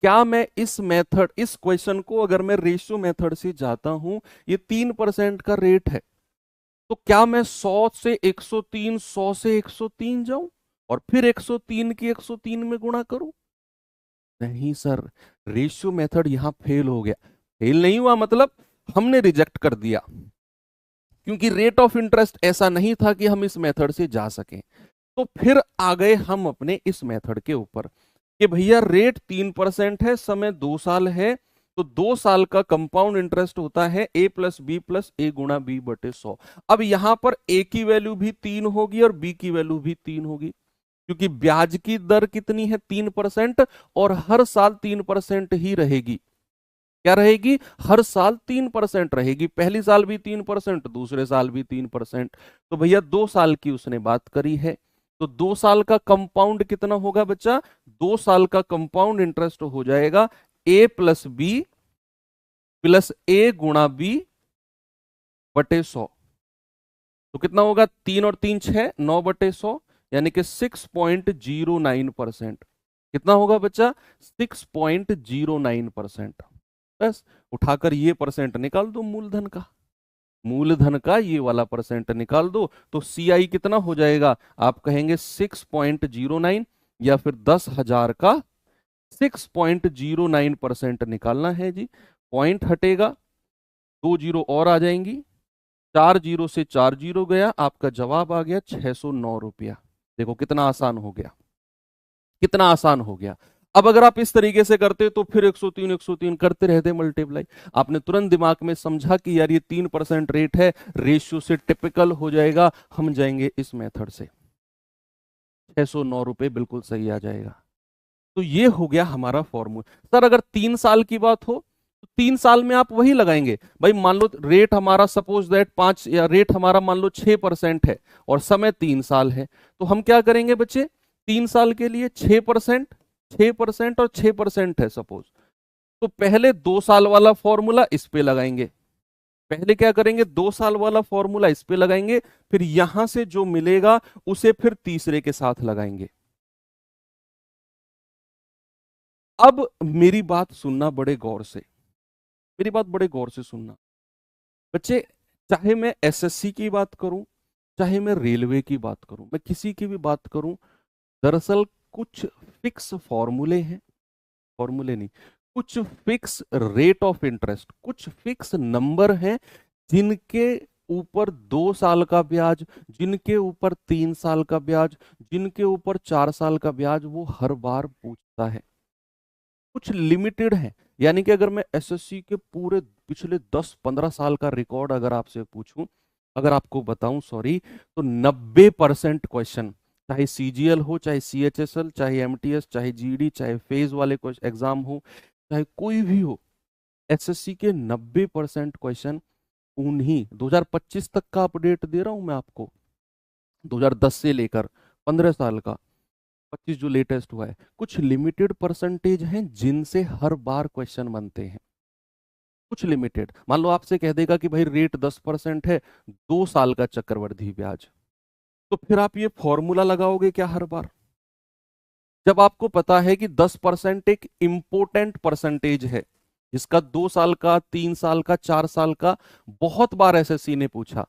क्या मैं इस क्वेश्चन को अगर मैं रेशियो मेथड से जाता हूं, ये 3% का रेट है, तो क्या मैं 100 से 103, 100 से 103 जाऊं और फिर 103 की 103 में गुणा करूं? नहीं सर, रेशियो मेथड यहां फेल हो गया। फेल नहीं हुआ मतलब हमने रिजेक्ट कर दिया, क्योंकि रेट ऑफ इंटरेस्ट ऐसा नहीं था कि हम इस मेथड से जा सकें। तो फिर आ गए हम अपने इस मेथड के ऊपर कि भैया रेट 3% है, समय 2 साल है, तो 2 साल का कंपाउंड इंटरेस्ट होता है A+B+A गुणा B/100। अब यहां पर A की वैल्यू भी 3 होगी और B की वैल्यू भी 3 होगी, क्योंकि ब्याज की दर कितनी है? 3%, और हर साल 3% ही रहेगी। क्या रहेगी? हर साल 3% रहेगी। पहली साल भी 3%, दूसरे साल भी 3%। तो भैया 2 साल की उसने बात करी है, तो 2 साल का कंपाउंड कितना होगा बच्चा? 2 साल का कंपाउंड इंटरेस्ट हो जाएगा A+B+A गुणा B/100। तो कितना होगा? 3 और 3 6, 9/100, यानी कि 6.09%। कितना होगा बच्चा? 6.09%। बस उठाकर ये परसेंट निकाल दो मूलधन का ये वाला परसेंट निकाल दो, तो CI कितना हो जाएगा? आप कहेंगे 6.09, या फिर 10,000 का 6.09% निकालना है जी। पॉइंट हटेगा, 2 जीरो और आ जाएंगी, 4 जीरो से 4 जीरो गया, आपका जवाब आ गया 609 रुपया। देखो कितना आसान हो गया, कितना आसान हो गया। अब अगर आप इस तरीके से करते तो फिर 103 करते रहते मल्टीप्लाई। आपने तुरंत दिमाग में समझा कि यार ये 3% रेट है, रेशियो से टिपिकल हो जाएगा, हम जाएंगे इस मेथड से, 609 रुपये बिल्कुल सही आ जाएगा। तो ये हो गया हमारा फॉर्मूला। सर अगर 3 साल की बात हो तो 3 साल में आप वही लगाएंगे। भाई मान लो रेट हमारा सपोज दैट 5 या रेट हमारा मान लो 6% है और समय 3 साल है, तो हम क्या करेंगे बच्चे, 3 साल के लिए 6%, 6% और 6% है सपोज, तो पहले 2 साल वाला फॉर्मूला इस पे लगाएंगे। पहले क्या करेंगे, 2 साल वाला फॉर्मूला इस पे लगाएंगे, फिर यहां से जो मिलेगा उसे फिर तीसरे के साथ लगाएंगे। अब मेरी बात सुनना बड़े गौर से, मेरी बात बड़े गौर से सुनना बच्चे, चाहे मैं एसएससी की बात करूं, चाहे मैं रेलवे की बात करूं, मैं किसी की भी बात करूं, दरअसल कुछ फिक्स फॉर्मूले हैं, फॉर्मूले नहीं, कुछ फिक्स रेट ऑफ इंटरेस्ट, कुछ फिक्स नंबर हैं जिनके ऊपर 2 साल का ब्याज, जिनके ऊपर 3 साल का ब्याज, जिनके ऊपर 4 साल का ब्याज वो हर बार पूछता है। कुछ लिमिटेड है, यानी कि अगर मैं एसएससी के पूरे पिछले 10-15 साल का रिकॉर्ड अगर आपसे पूछूं, अगर आपको बताऊं सॉरी, तो 90% क्वेश्चन, चाहे सीजीएल हो, चाहे सीएचएसएल, चाहे एमटीएस, चाहे जीडी, चाहे फेज वाले एग्जाम हो, चाहे कोई भी हो, एसएससी के 90% क्वेश्चन उन्हीं 2025 तक का अपडेट दे रहा हूं मैं आपको, 2010 से लेकर 15 साल का 25 जो लेटेस्ट हुआ है, कुछ लिमिटेड परसेंटेज हैं जिनसे हर बार क्वेश्चन बनते हैं। कुछ लिमिटेड, मान लो आपसे कह देगा कि भाई रेट 10% है, 2 साल का चक्रवृद्धि ब्याज, तो फिर आप ये फॉर्मूला लगाओगे क्या हर बार? जब आपको पता है कि 10% एक इंपोर्टेंट परसेंटेज है, जिसका 2 साल का, 3 साल का, 4 साल का बहुत बार एसएससी ने पूछा।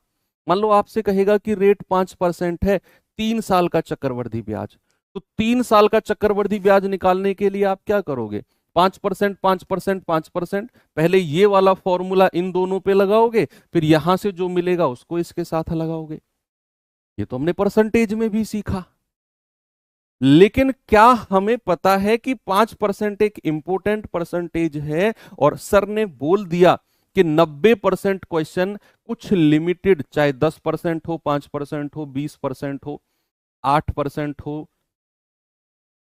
मान लो आपसे कहेगा कि रेट 5% है, 3 साल का चक्रवृद्धि ब्याज, तो 3 साल का चक्रवृद्धि ब्याज निकालने के लिए आप क्या करोगे, 5%, 5%, 5%, पहले ये वाला फॉर्मूला इन दोनों पे लगाओगे, फिर यहां से जो मिलेगा उसको इसके साथ लगाओगे। ये तो हमने परसेंटेज में भी सीखा, लेकिन क्या हमें पता है कि 5% एक इंपोर्टेंट परसेंटेज है, और सर ने बोल दिया कि 90% क्वेश्चन कुछ लिमिटेड, चाहे 10% हो, 5% हो, 20% हो, 8% हो,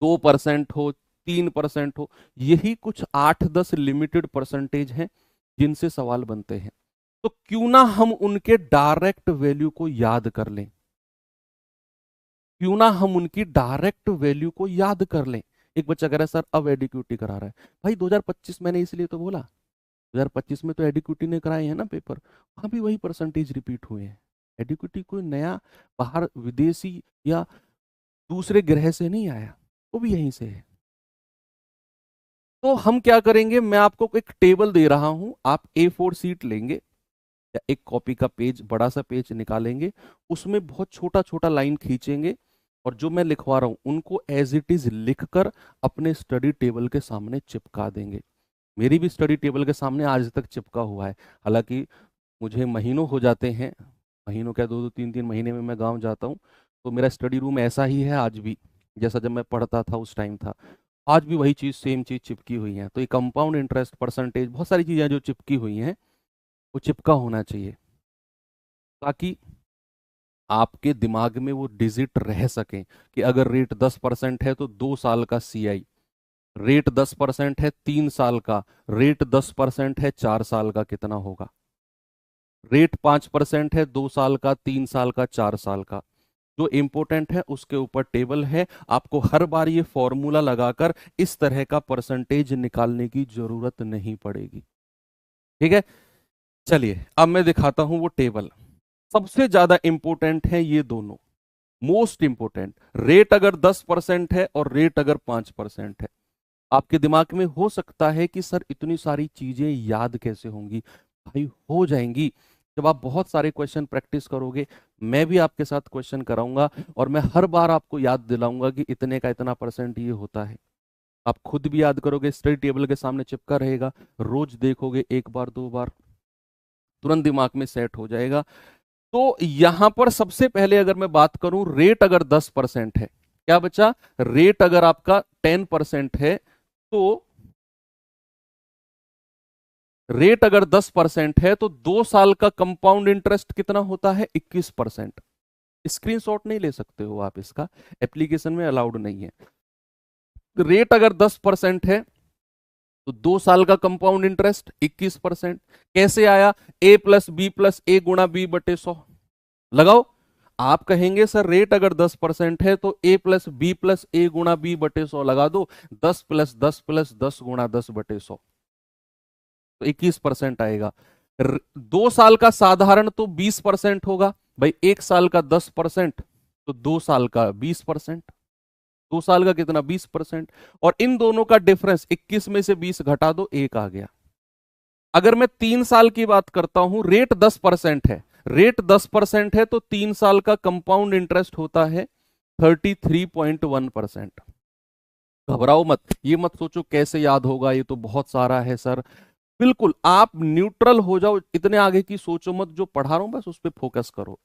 2% हो, 3% हो, यही कुछ 8-10 लिमिटेड परसेंटेज हैं जिनसे सवाल बनते हैं। तो क्यों ना हम उनके डायरेक्ट वैल्यू को याद कर लें, क्यों ना हम उनकी डायरेक्ट वैल्यू को याद कर लें। एक बच्चा कह रहा है सर अब एडिक्यूटी करा रहा है, भाई 2025 मैंने इसलिए तो बोला, 2025 में तो एडिक्यूटी ने कराए हैं ना पेपर, वहां भी वही परसेंटेज रिपीट हुए हैं। एडिक्यूटी कोई नया बाहर विदेशी या दूसरे ग्रह से नहीं आया, वो भी यहीं से है। तो हम क्या करेंगे, मैं आपको एक टेबल दे रहा हूं, आप A4 शीट लेंगे या एक कॉपी का पेज, बड़ा सा पेज निकालेंगे, उसमें बहुत छोटा छोटा लाइन खींचेंगे, और जो मैं लिखवा रहा हूं उनको एज इट इज लिखकर अपने स्टडी टेबल के सामने चिपका देंगे। मेरी भी स्टडी टेबल के सामने आज तक चिपका हुआ है, हालांकि मुझे महीनों हो जाते हैं, महीनों क्या 2-2 3-3 महीने में मैं गांव जाता हूं, तो मेरा स्टडी रूम ऐसा ही है आज भी, जैसा जब मैं पढ़ता था उस टाइम था, आज भी वही चीज़, सेम चीज़ चिपकी हुई है। तो ये कंपाउंड इंटरेस्ट, परसेंटेज, बहुत सारी चीज़ें जो चिपकी हुई हैं वो चिपका होना चाहिए, ताकि आपके दिमाग में वो डिजिट रह सके कि अगर रेट 10% है तो 2 साल का सीआई, रेट 10% है 3 साल का, रेट 10% है 4 साल का कितना होगा, रेट 5% है 2 साल का, 3 साल का, 4 साल का। जो इंपॉर्टेंट है उसके ऊपर टेबल है, आपको हर बार ये फॉर्मूला लगाकर इस तरह का परसेंटेज निकालने की जरूरत नहीं पड़ेगी। ठीक है, चलिए अब मैं दिखाता हूं वो टेबल। सबसे ज्यादा इंपॉर्टेंट है ये दोनों, मोस्ट इंपॉर्टेंट, रेट अगर 10% है और रेट अगर 5% है। आपके दिमाग में हो सकता है कि सर इतनी सारी चीजें याद कैसे होंगी, भाई हो जाएंगी जब आप बहुत सारे क्वेश्चन प्रैक्टिस करोगे। मैं भी आपके साथ क्वेश्चन कराऊंगा और मैं हर बार आपको याद दिलाऊंगा कि इतने का इतना परसेंट ये होता है। आप खुद भी याद करोगे, स्टडी टेबल के सामने चिपका रहेगा, रोज देखोगे, एक बार 2 बार, तुरंत दिमाग में सेट हो जाएगा। तो यहां पर सबसे पहले अगर मैं बात करूं, रेट अगर 10% है, क्या बचा, रेट अगर आपका 10% है, तो रेट अगर 10% है तो 2 साल का कंपाउंड इंटरेस्ट कितना होता है, 21%। स्क्रीनशॉट नहीं ले सकते हो आप, इसका एप्लीकेशन में अलाउड नहीं है। रेट अगर 10% है तो 2 साल का कंपाउंड इंटरेस्ट 21%। कैसे आया? ए प्लस ए गुणा बी बटे 100। लगाओ। आप कहेंगे सर रेट अगर 10% है तो ए गुणा बी बटे 100 लगा दो। 10 गुणा 10 बटे 100 तो 21% आएगा। 2 साल का साधारण तो 20% होगा भाई। 1 साल का 10% तो 2 साल का 20%। 2 साल का कितना? 20%। और इन दोनों का डिफरेंस 21 में से 20 घटा दो, 1 आ गया। अगर मैं 3 साल की बात करता हूं, रेट 10% है, रेट 10% है तो 3 साल का कंपाउंड इंटरेस्ट होता है 33.1%। घबराओ मत, ये मत सोचो कैसे याद होगा, ये तो बहुत सारा है सर। बिल्कुल आप न्यूट्रल हो जाओ, इतने आगे की सोचो मत, जो पढ़ा रहा हूं बस उस पर फोकस करो।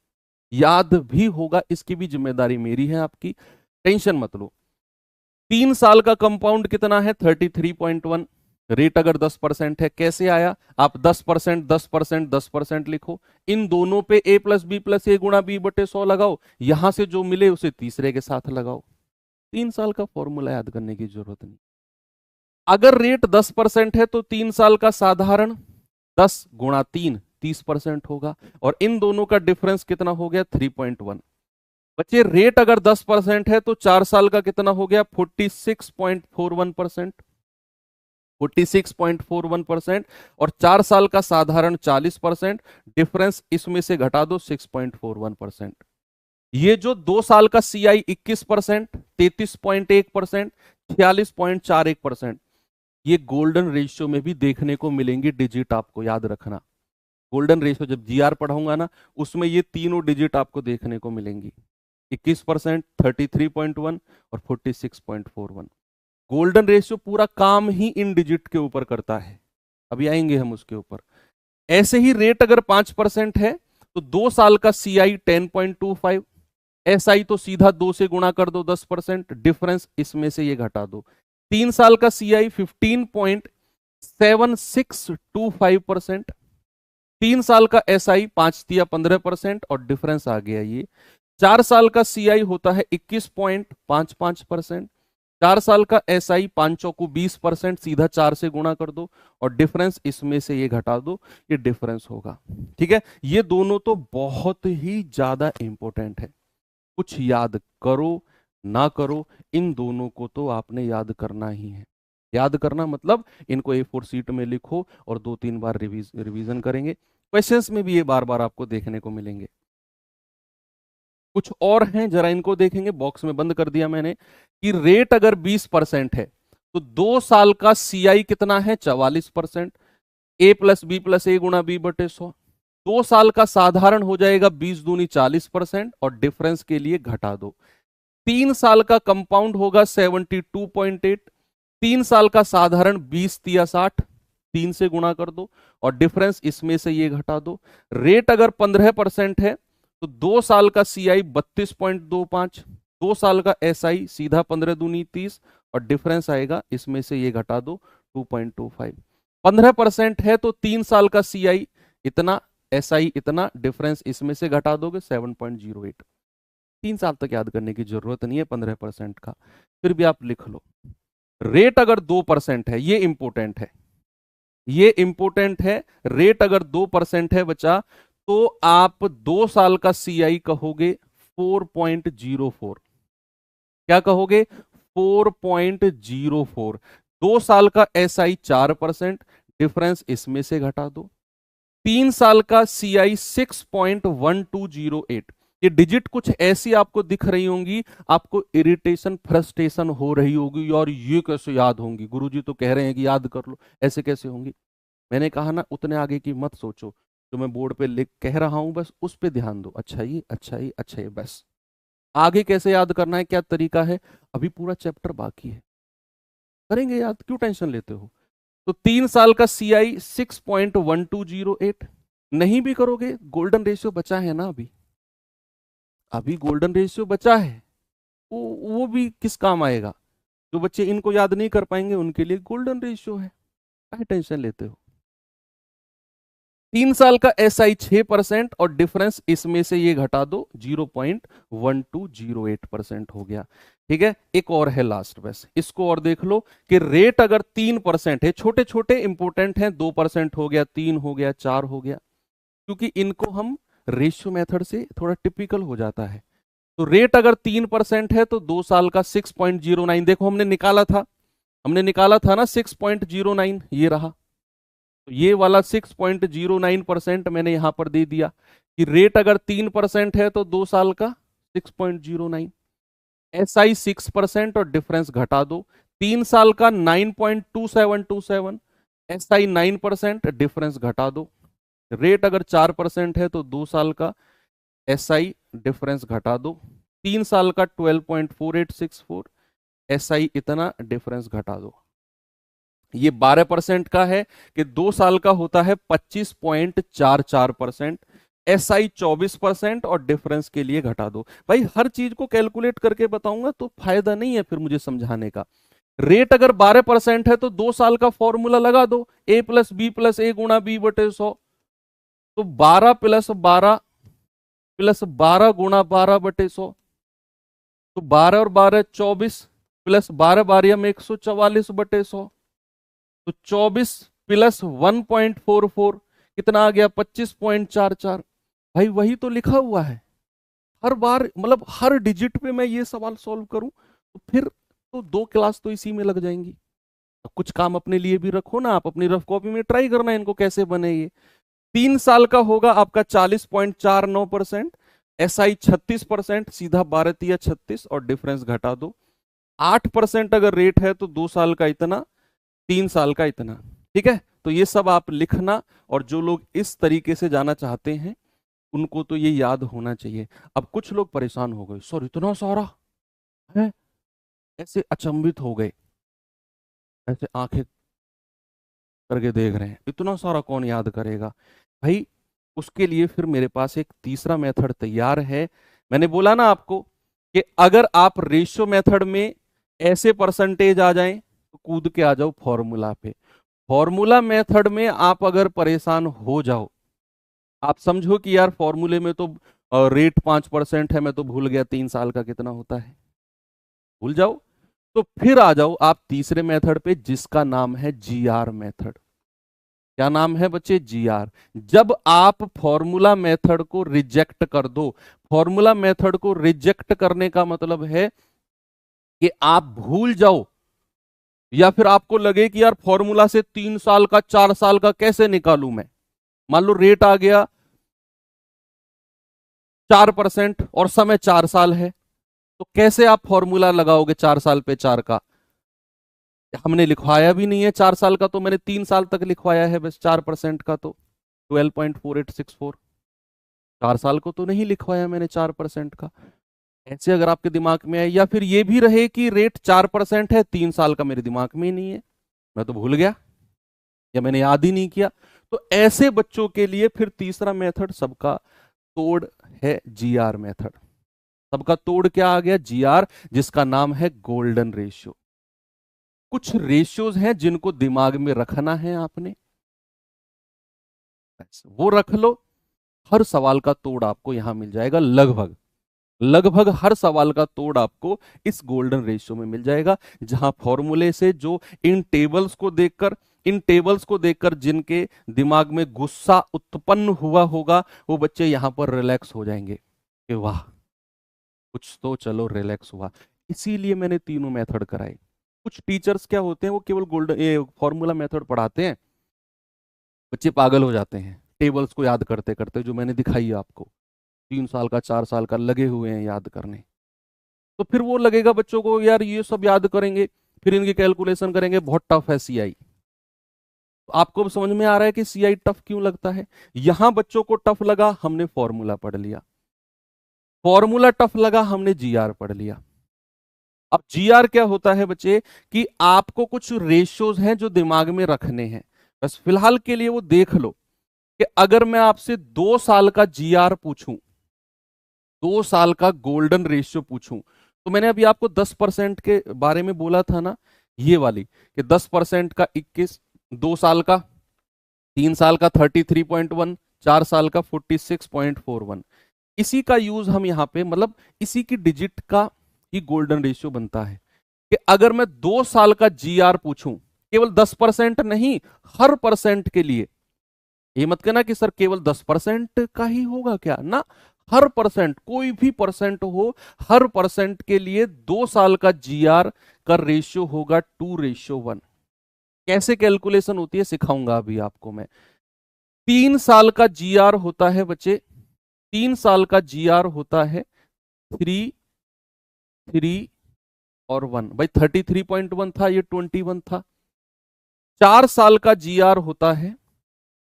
याद भी होगा, इसकी भी जिम्मेदारी मेरी है, आपकी टेंशन मत लो। 3 साल का कंपाउंड कितना है? 33.1। रेट अगर 10% है, कैसे आया? आप 10%, 10%, 10% लिखो। इन दोनों पे ए गुणा बी बटे 100 लगाओ। यहां से जो मिले उसे तीसरे के साथ लगाओ। 3 साल का फॉर्मूला याद करने की जरूरत नहीं। अगर रेट 10% है तो 3 साल का साधारण 10 गुणा 3 30% होगा। और इन दोनों का डिफरेंस कितना हो गया? 3.1। बच्चे रेट अगर 10% है तो 4 साल का कितना हो गया? 46.41%। 46.41%। और 4 साल का साधारण 40%। डिफरेंस इसमें से घटा दो 6.41%। ये जो 2 साल का सीआई 21%, 33.1%, 46.41%, ये गोल्डन रेशियो में भी देखने को मिलेंगी डिजिट, आपको याद रखना। गोल्डन रेशियो जब जीआर पढ़ाऊंगा ना, उसमें ये तीनों डिजिट आपको देखने को मिलेंगी। 21%, 33.1 और 46.41। गोल्डन रेशियो पूरा काम ही इन डिजिट के ऊपर करता है, अभी आएंगे हम उसके ऊपर। ऐसे ही रेट अगर 5% है तो 2 साल का सीआई 10.25, एसआई तो सीधा 2 से गुणा कर दो 10%, डिफरेंस इसमें से ये घटा दो। 3 साल का सीआई 15.7625%। 3 साल का एसआई 5×15% और डिफरेंस आ गया ये। 4 साल का सीआई होता है 21.55%। 4 साल का एसआई 5×20%, सीधा 4 से गुणा कर दो और डिफरेंस इसमें से ये घटा दो, ये डिफरेंस होगा। ठीक है, ये दोनों तो बहुत ही ज्यादा इंपॉर्टेंट है। कुछ याद करो ना करो, इन दोनों को तो आपने याद करना ही है। याद करना मतलब इनको A4 सीट में लिखो और 2-3 बार रिवीजन करेंगे। क्वेश्चंस में भी ये बार बार आपको देखने को मिलेंगे। कुछ और हैं, जरा इनको देखेंगे, बॉक्स में बंद कर दिया मैंने। कि रेट अगर 20% है तो 2 साल का सीआई कितना है? 44%। ए गुणा बी बटे 100। 2 साल का साधारण हो जाएगा 20 दूनी 40% और डिफरेंस के लिए घटा दो। 3 साल का कंपाउंड होगा 72.8। 3 साल का साधारण 20×60, 3 से गुणा कर दो और डिफरेंस इसमें से ये घटा दो। रेट अगर 15% है तो 2 साल का सीआई 32.25, 2 साल का एसआई सीधा 15 दूनी 30 और डिफरेंस आएगा इसमें से ये घटा दो 2.25। 15% है तो 3 साल का सीआई इतना, एसआई इतना, डिफरेंस इसमें से घटा दोगे 7.08। 3 साल तक याद करने की जरूरत नहीं है 15% का, फिर भी आप लिख लो। रेट अगर 2% है, ये इंपोर्टेंट है, ये इंपोर्टेंट है। रेट अगर 2% है बचा तो आप 2 साल का सीआई कहोगे 4.04। क्या कहोगे? 4.04। 2 साल का एसआई 4%, डिफरेंस इसमें से घटा दो। 3 साल का सीआई 6.1208। ये डिजिट कुछ ऐसी आपको दिख रही होंगी, आपको इरिटेशन फ्रस्ट्रेशन हो रही होगी, और ये कैसे याद होंगी, गुरुजी तो कह रहे हैं कि याद कर लो, ऐसे कैसे होंगी? मैंने कहा ना, उतने आगे की मत सोचो, जो मैं बोर्ड पे लिख कह रहा हूं बस उस पे ध्यान दो। अच्छा ये, अच्छा ये, अच्छा ये, बस। आगे कैसे याद करना है, क्या तरीका है, अभी पूरा चैप्टर बाकी है, करेंगे याद, क्यों टेंशन लेते हो? तो 3 साल का सीआई 6.1208। नहीं भी करोगे, गोल्डन रेशियो बचा है ना, अभी अभी गोल्डन रेशियो बचा है, वो भी किस काम आएगा? जो बच्चे इनको याद नहीं कर पाएंगे उनके लिए गोल्डन रेशियो है, क्या टेंशन लेते हो? 3 साल का SI 6% और डिफरेंस इसमें से ये घटा दो 0.1208% हो गया। ठीक है, एक और है लास्ट, बस इसको और देख लो कि रेट अगर 3% है, छोटे छोटे इंपोर्टेंट हैं, 2% हो गया, 3 हो गया, 4 हो गया, क्योंकि इनको हम रेशियो मेथड से थोड़ा टिपिकल हो जाता है। तो रेट अगर 3% है तो 2 साल का 6.09, देखो हमने निकाला था ना 6.09, ये रहा। तो ये वाला 6.09% मैंने यहां पर दे दिया कि रेट अगर 3% है तो 2 साल का 6.09, SI 6% और डिफरेंस घटा दो। 3 साल का 9.2727, SI 9%, डिफरेंस घटा दो। रेट अगर 4% है तो 2 साल का SI डिफरेंस घटा दो। 3 साल का 12.4864, SI इतना, डिफरेंस घटा दो। ये 12% का है कि 2 साल का होता है 25.44%, SI 24% और डिफरेंस के लिए घटा दो। भाई हर चीज को कैलकुलेट करके बताऊंगा तो फायदा नहीं है फिर मुझे समझाने का। रेट अगर 12% है तो 2 साल का फॉर्मूला लगा दो, A+B+A×B/100। तो 12+12+12×12/100, तो 12 और 12 24, प्लस 12 बारिया में 144/100, तो 24 प्लस 1.44 कितना आ गया, 25.44। भाई वही तो लिखा हुआ है। हर बार मतलब हर डिजिट पे मैं ये सवाल सॉल्व करूं तो फिर तो 2 क्लास तो इसी में लग जाएंगी। अब कुछ काम अपने लिए भी रखो ना, आप अपनी रफ कॉपी में ट्राई करना इनको कैसे बने ये। 3 साल का होगा आपका 40.49%, SI 36%, सीधा 12×36 और डिफरेंस घटा दो। 8% अगर रेट है तो 2 साल का इतना, 3 साल का इतना। ठीक है, तो ये सब आप लिखना, और जो लोग इस तरीके से जाना चाहते हैं उनको तो ये याद होना चाहिए। अब कुछ लोग परेशान हो गए, सर इतना सारा है, ऐसे अचंभित हो गए, ऐसे आंखें करके देख रहे हैं, इतना सारा कौन याद करेगा। भाई उसके लिए फिर मेरे पास एक तीसरा मेथड तैयार है। मैंने बोला ना आपको कि अगर आप रेशियो मेथड में ऐसे परसेंटेज आ जाएं तो कूद के आ जाओ फॉर्मूला पे। फॉर्मूला मेथड में आप अगर परेशान हो जाओ, आप समझो कि यार फॉर्मूले में तो रेट 5% है, मैं तो भूल गया 3 साल का कितना होता है, भूल जाओ। तो फिर आ जाओ आप तीसरे मेथड पे जिसका नाम है GR मेथड। क्या नाम है बच्चे, GR। जब आप फॉर्मूला मेथड को रिजेक्ट कर दो, फॉर्मूला मेथड को रिजेक्ट करने का मतलब है कि आप भूल जाओ, या फिर आपको लगे कि यार फॉर्मूला से 3 साल का 4 साल का कैसे निकालूं मैं। मान लो रेट आ गया 4% और समय 4 साल है, तो कैसे आप फॉर्मूला लगाओगे 4 साल पे 4 का। हमने लिखवाया भी नहीं है 4 साल का, तो मैंने 3 साल तक लिखवाया है बस 4% का, तो 12.4864। 4 साल को तो नहीं लिखवाया मैंने 4% का। ऐसे अगर आपके दिमाग में है, या फिर ये भी रहे कि रेट 4% है, 3 साल का मेरे दिमाग में ही नहीं है, मैं तो भूल गया या मैंने याद ही नहीं किया, तो ऐसे बच्चों के लिए फिर तीसरा मेथड सबका तोड़ है, GR मेथड। सबका तोड़ क्या आ गया, GR, जिसका नाम है गोल्डन रेशियो। कुछ रेशियोज हैं जिनको दिमाग में रखना है आपने, वो रख लो। हर सवाल का तोड़ आपको यहां मिल जाएगा, लगभग लगभग हर सवाल का तोड़ आपको इस गोल्डन रेशियो में मिल जाएगा, जहां फॉर्मूले से जो इन टेबल्स को देखकर जिनके दिमाग में गुस्सा उत्पन्न हुआ होगा, वो बच्चे यहां पर रिलैक्स हो जाएंगे कि वाह कुछ तो चलो रिलैक्स हुआ। इसीलिए मैंने तीनों मेथड कराए। कुछ टीचर्स क्या होते हैं, वो केवल गोल्डन फॉर्मूला मेथड पढ़ाते हैं, बच्चे पागल हो जाते हैं टेबल्स को याद करते करते, जो मैंने दिखाई है आपको, 3 साल का 4 साल का लगे हुए हैं याद करने। तो फिर वो लगेगा बच्चों को यार ये सब याद करेंगे, फिर इनकी कैलकुलेशन करेंगे, बहुत टफ है CI। तो आपको समझ में आ रहा है कि CI टफ क्यों लगता है। यहां बच्चों को टफ लगा, हमने फॉर्मूला पढ़ लिया, फॉर्मूला टफ लगा, हमने GR पढ़ लिया। अब GR क्या होता है बच्चे, कि आपको कुछ रेशियोज हैं जो दिमाग में रखने हैं, बस फिलहाल के लिए वो देख लो कि अगर मैं आपसे 2 साल का GR पूछूं, 2 साल का गोल्डन रेशियो पूछूं, तो मैंने अभी आपको 10% के बारे में बोला था ना, ये वाली, कि 10% का 21, 2 साल का 3 साल का 33.1, 4 साल का 46.41। इसी का यूज हम यहाँ पे मतलब इसी की डिजिट का ही गोल्डन रेशियो बनता है कि अगर मैं 2 साल का जीआर पूछूं, केवल 10% नहीं, हर परसेंट के लिए, ये मत कहना कि सर केवल 10% का ही होगा क्या ना, हर परसेंट, कोई भी परसेंट हो, हर परसेंट के लिए 2 साल का जीआर का रेशियो होगा 2:1। कैसे कैलकुलेशन होती है सिखाऊंगा अभी आपको मैं। 3 साल का जीआर होता है बच्चे, 3 साल का जीआर होता है 3, 3 और 1। भाई 33.1 था, ये 21 था। 4 साल का जीआर होता है,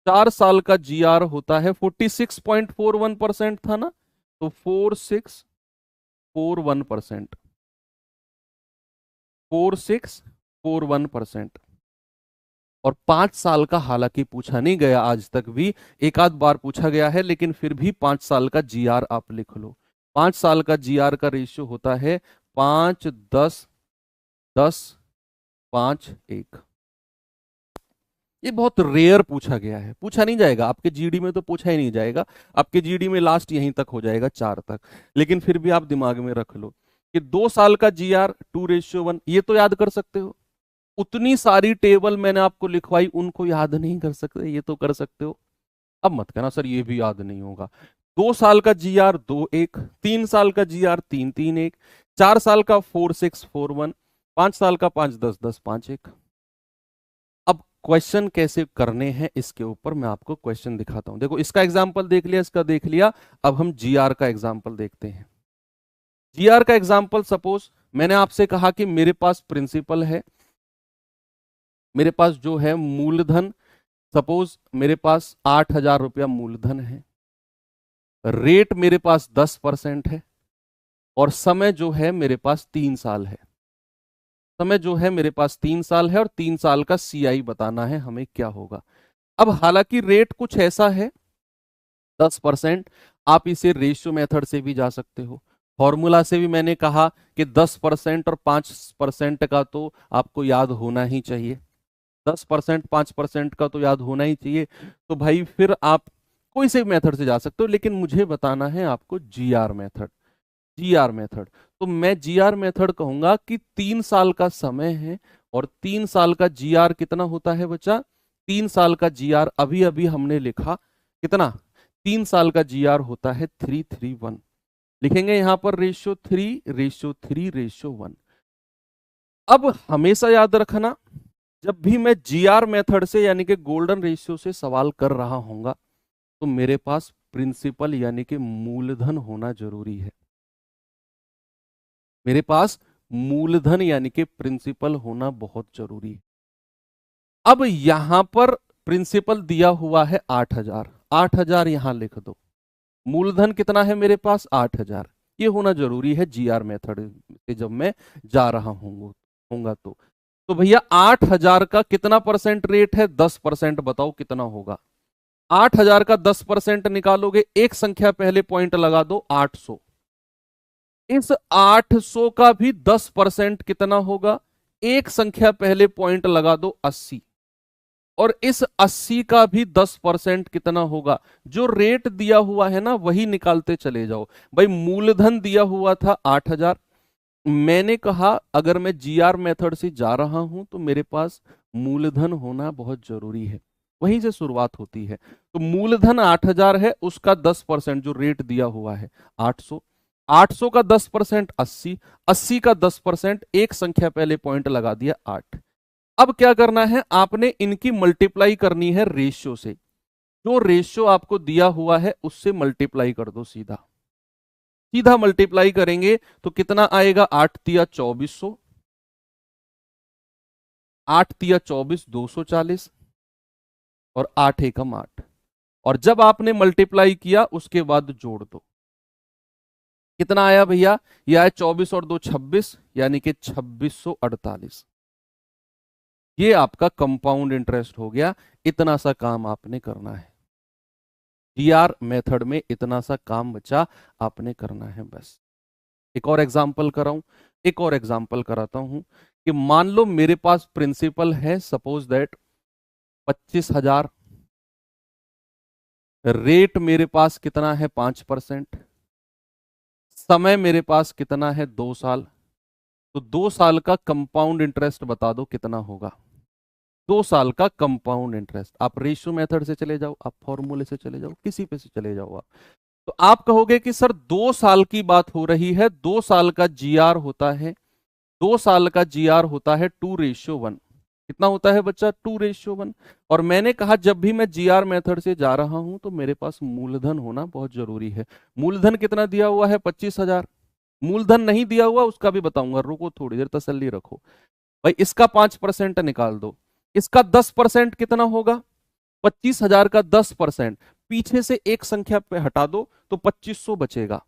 4 साल का जीआर होता है 46.41% था ना, तो 4641%, 4641%। और 5 साल का हालांकि पूछा नहीं गया आज तक भी, एक आध बार पूछा गया है, लेकिन फिर भी 5 साल का जीआर आप लिख लो। 5 साल का जीआर का रेशियो होता है 5, 10, 10, 5, 1। ये बहुत रेयर पूछा गया है, पूछा नहीं जाएगा आपके जीडी में, तो पूछा ही नहीं जाएगा आपके जीडी में, लास्ट यहीं तक हो जाएगा 4 तक। लेकिन फिर भी आप दिमाग में रख लो कि 2 साल का जीआर 2:1, ये तो याद कर सकते हो। उतनी सारी टेबल मैंने आपको लिखवाई, उनको याद नहीं कर सकते, ये तो कर सकते हो। अब मत कहना सर ये भी याद नहीं होगा। 2 साल का जीआर 2:1, 3 साल का जीआर 3:3:1, 4 साल का 4:6:4:1, 5 साल का 5:10:10, 5:1। अब क्वेश्चन कैसे करने हैं इसके ऊपर मैं आपको क्वेश्चन दिखाता हूं। देखो इसका एग्जाम्पल देख लिया, इसका देख लिया, अब हम जीआर का एग्जाम्पल देखते हैं। जीआर का एग्जाम्पल, सपोज मैंने आपसे कहा कि मेरे पास प्रिंसिपल है, मेरे पास जो है मूलधन, सपोज मेरे पास 8,000 रुपया मूलधन है, रेट मेरे पास 10% है, और समय जो है मेरे पास 3 साल है। समय जो है मेरे पास 3 साल है, और 3 साल का सीआई बताना है हमें क्या होगा। अब हालांकि रेट कुछ ऐसा है 10%, आप इसे रेशियो मेथड से भी जा सकते हो, फॉर्मूला से भी मैंने कहा कि 10% और 5% का तो आपको याद होना ही चाहिए, 10% 5% का तो याद होना ही चाहिए। तो भाई फिर आप कोई से मेथड से जा सकते हो, लेकिन मुझे बताना है आपको जीआर मेथड। जीआर मेथड, तो मैं जीआर मेथड कहूंगा कि 3 साल का समय है, और 3 साल का जीआर कितना होता है बच्चा, 3 साल का जीआर अभी अभी हमने लिखा कितना, 3 साल का जीआर होता है 3:3:1। लिखेंगे यहां पर रेशियो 3:3:1। अब हमेशा याद रखना, जब भी मैं जीआर मेथड से यानी कि गोल्डन रेशियो से सवाल कर रहा हूंगा, तो मेरे पास प्रिंसिपल यानी कि मूलधन होना जरूरी है। मेरे पास मूलधन यानी कि प्रिंसिपल होना बहुत जरूरी है। अब यहां पर प्रिंसिपल दिया हुआ है 8,000, 8,000 यहां लिख दो। मूलधन कितना है मेरे पास 8,000, ये होना जरूरी है जीआर मेथड से जब मैं जा रहा होऊंगा तो भैया 8,000 का कितना परसेंट रेट है, 10%, बताओ कितना होगा। 8,000 का 10% निकालोगे, एक संख्या पहले पॉइंट लगा दो, 800। इस 800 का भी 10% कितना होगा, एक संख्या पहले पॉइंट लगा दो, 80। और इस 80 का भी 10% कितना होगा, जो रेट दिया हुआ है ना वही निकालते चले जाओ। भाई मूलधन दिया हुआ था 8,000, मैंने कहा अगर मैं जीआर मेथड से जा रहा हूं तो मेरे पास मूलधन होना बहुत जरूरी है, वहीं से शुरुआत होती है। तो मूलधन 8,000 है, उसका 10% जो रेट दिया हुआ है 800, 800 का 10% 80, 80 का 10%, एक संख्या पहले पॉइंट लगा दिया 8। अब क्या करना है, आपने इनकी मल्टीप्लाई करनी है रेशियो से, जो रेशियो आपको दिया हुआ है उससे मल्टीप्लाई कर दो, सीधा सीधा मल्टीप्लाई करेंगे तो कितना आएगा, 8×3 = 2400, 8×3 = 24, 240, और 8×1 = 8। और जब आपने मल्टीप्लाई किया उसके बाद जोड़ दो, कितना आया भैया, यह आया 24 और 2 26, यानी कि 2648। ये आपका कंपाउंड इंटरेस्ट हो गया। इतना सा काम आपने करना है जीआर मेथड में, इतना सा काम बचा आपने करना है बस। एक और एग्जांपल कराऊं, एक और एग्जांपल कराता हूं कि मान लो मेरे पास प्रिंसिपल है, सपोज दैट 25,000, रेट मेरे पास कितना है 5%, समय मेरे पास कितना है 2 साल, तो 2 साल का कंपाउंड इंटरेस्ट बता दो कितना होगा। 2 साल का कंपाउंड इंटरेस्ट, आप रेशियो मेथड से चले जाओ, आप फॉर्मूले से चले जाओ, किसी पे से चले जाओ आप, तो आप कहोगे कि सर 2 साल की बात हो रही है, 2 साल का जीआर होता है, 2 साल का जीआर होता है 2:1। कितना होता है बच्चा? 2:1। और मैंने कहा जब भी मैं जीआर मेथड से जा रहा हूं तो मेरे पास मूलधन होना बहुत जरूरी है। मूलधन कितना दिया हुआ है? 25,000। मूलधन नहीं दिया हुआ उसका भी बताऊंगा, रुको थोड़ी देर तसल्ली रखो भाई। इसका 5% निकाल दो, इसका 10% कितना होगा? 25,000 का 10%, पीछे से एक संख्या पे हटा दो तो 2500 बचेगा।